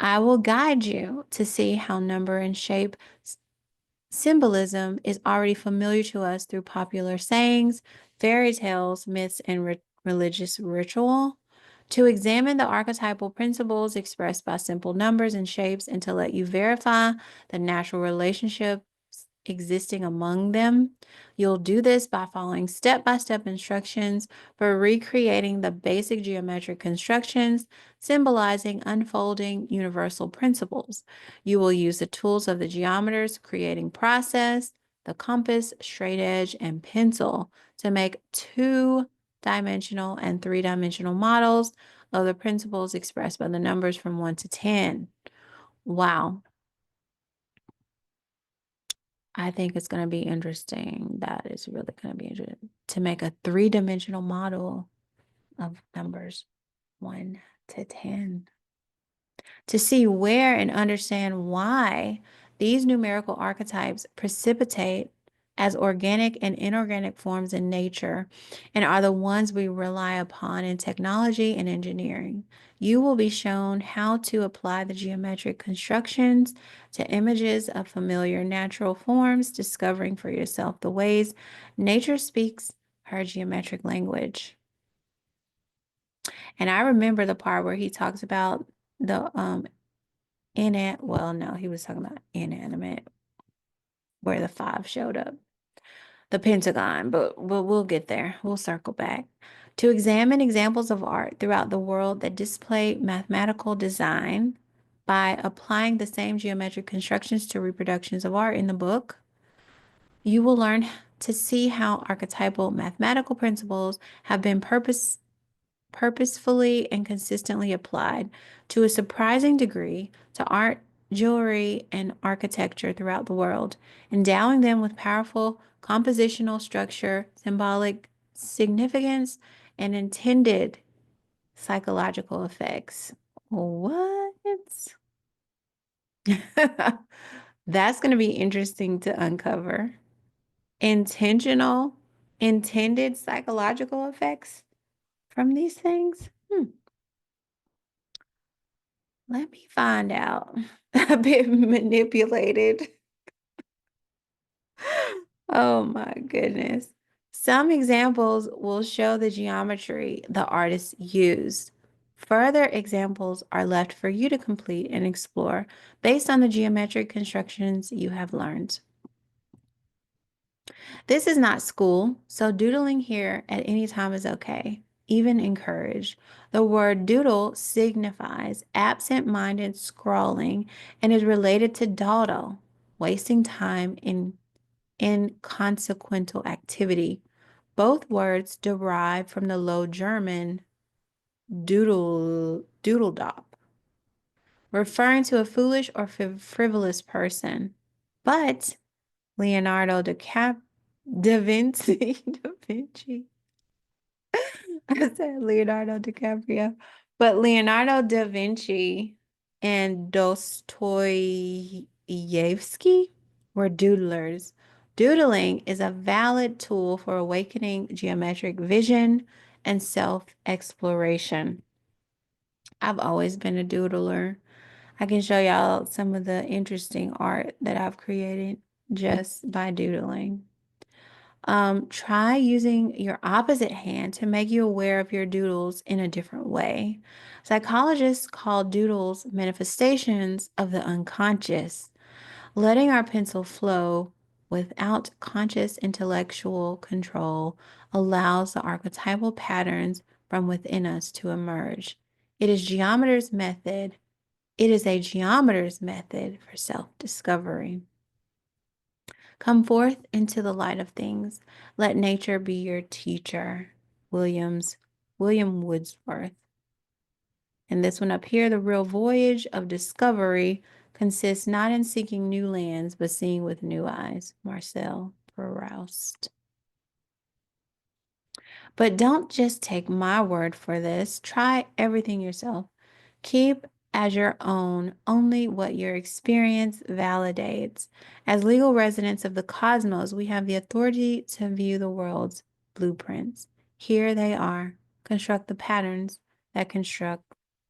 I will guide you to see how number and shape symbolism is already familiar to us through popular sayings, fairy tales, myths, and religious ritual, to examine the archetypal principles expressed by simple numbers and shapes, and to let you verify the natural relationships existing among them. You'll do this by following step-by-step instructions for recreating the basic geometric constructions, symbolizing unfolding universal principles. You will use the tools of the geometer's creating process, the compass, straight edge, and pencil to make two-dimensional and three-dimensional models of the principles expressed by the numbers from 1 to 10. Wow. I think it's going to be interesting. That is really going to be interesting to make a three-dimensional model of numbers 1 to 10, to see where and understand why these numerical archetypes precipitate as organic and inorganic forms in nature and are the ones we rely upon in technology and engineering. You will be shown how to apply the geometric constructions to images of familiar natural forms, discovering for yourself the ways nature speaks her geometric language. And I remember the part where he talks about the well, no, he was talking about inanimate, where the 5 showed up, the pentagon, but we'll get there. We'll circle back. To examine examples of art throughout the world that display mathematical design by applying the same geometric constructions to reproductions of art in the book. You will learn to see how archetypal mathematical principles have been purposefully and consistently applied to a surprising degree to art, jewelry, and architecture throughout the world, endowing them with powerful compositional structure, symbolic significance, and intended psychological effects. What? That's going to be interesting to uncover. Intentional, intended psychological effects from these things? Let me find out. A bit manipulated. Oh my goodness. Some examples will show the geometry the artist used. Further examples are left for you to complete and explore based on the geometric constructions you have learned. This is not school, so doodling here at any time is okay, even encouraged. The word doodle signifies absent-minded scrawling and is related to dawdle, wasting time in inconsequential activity. Both words derive from the Low German doodledop, referring to a foolish or frivolous person. But Leonardo da Vinci, da Vinci. I said Leonardo DiCaprio, but Leonardo da Vinci and Dostoevsky were doodlers. Doodling is a valid tool for awakening geometric vision and self-exploration. I've always been a doodler. I can show y'all some of the interesting art that I've created just by doodling. Try using your opposite hand to make you aware of your doodles in a different way. Psychologists call doodles manifestations of the unconscious. Letting our pencil flow without conscious intellectual control allows the archetypal patterns from within us to emerge. It is geometer's method. It is a geometer's method for self-discovery. Come forth into the light of things. Let nature be your teacher. William Wordsworth. And this one up here, the real voyage of discovery consists not in seeking new lands, but seeing with new eyes. Marcel Proust. But don't just take my word for this. Try everything yourself. Keep as your own only what your experience validates. As legal residents of the cosmos, we have the authority to view the world's blueprints. Here they are. Construct the patterns that construct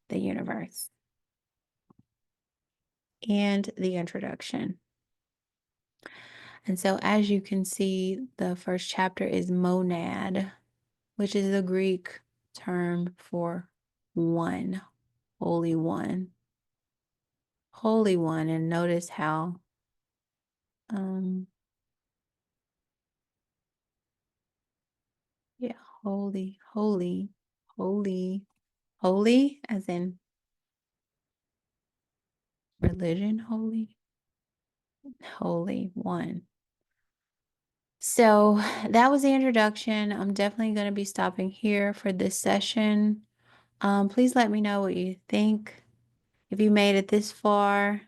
the universe. And the introduction. And so, as you can see, the first chapter is monad, which is the Greek term for one, holy one. Holy one. And notice how yeah, holy, holy, holy, holy, as in religion, holy, holy one. So that was the introduction. I'm definitely going to be stopping here for this session. Please let me know what you think. If you made it this far,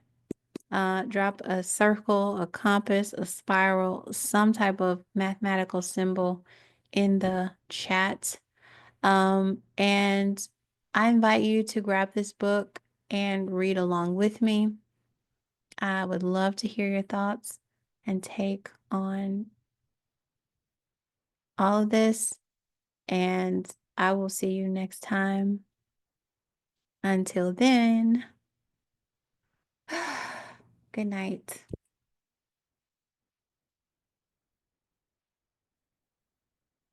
drop a circle, a compass, a spiral, some type of mathematical symbol in the chat. And I invite you to grab this book and read along with me. I would love to hear your thoughts and take on all of this. And I will see you next time. Until then, good night.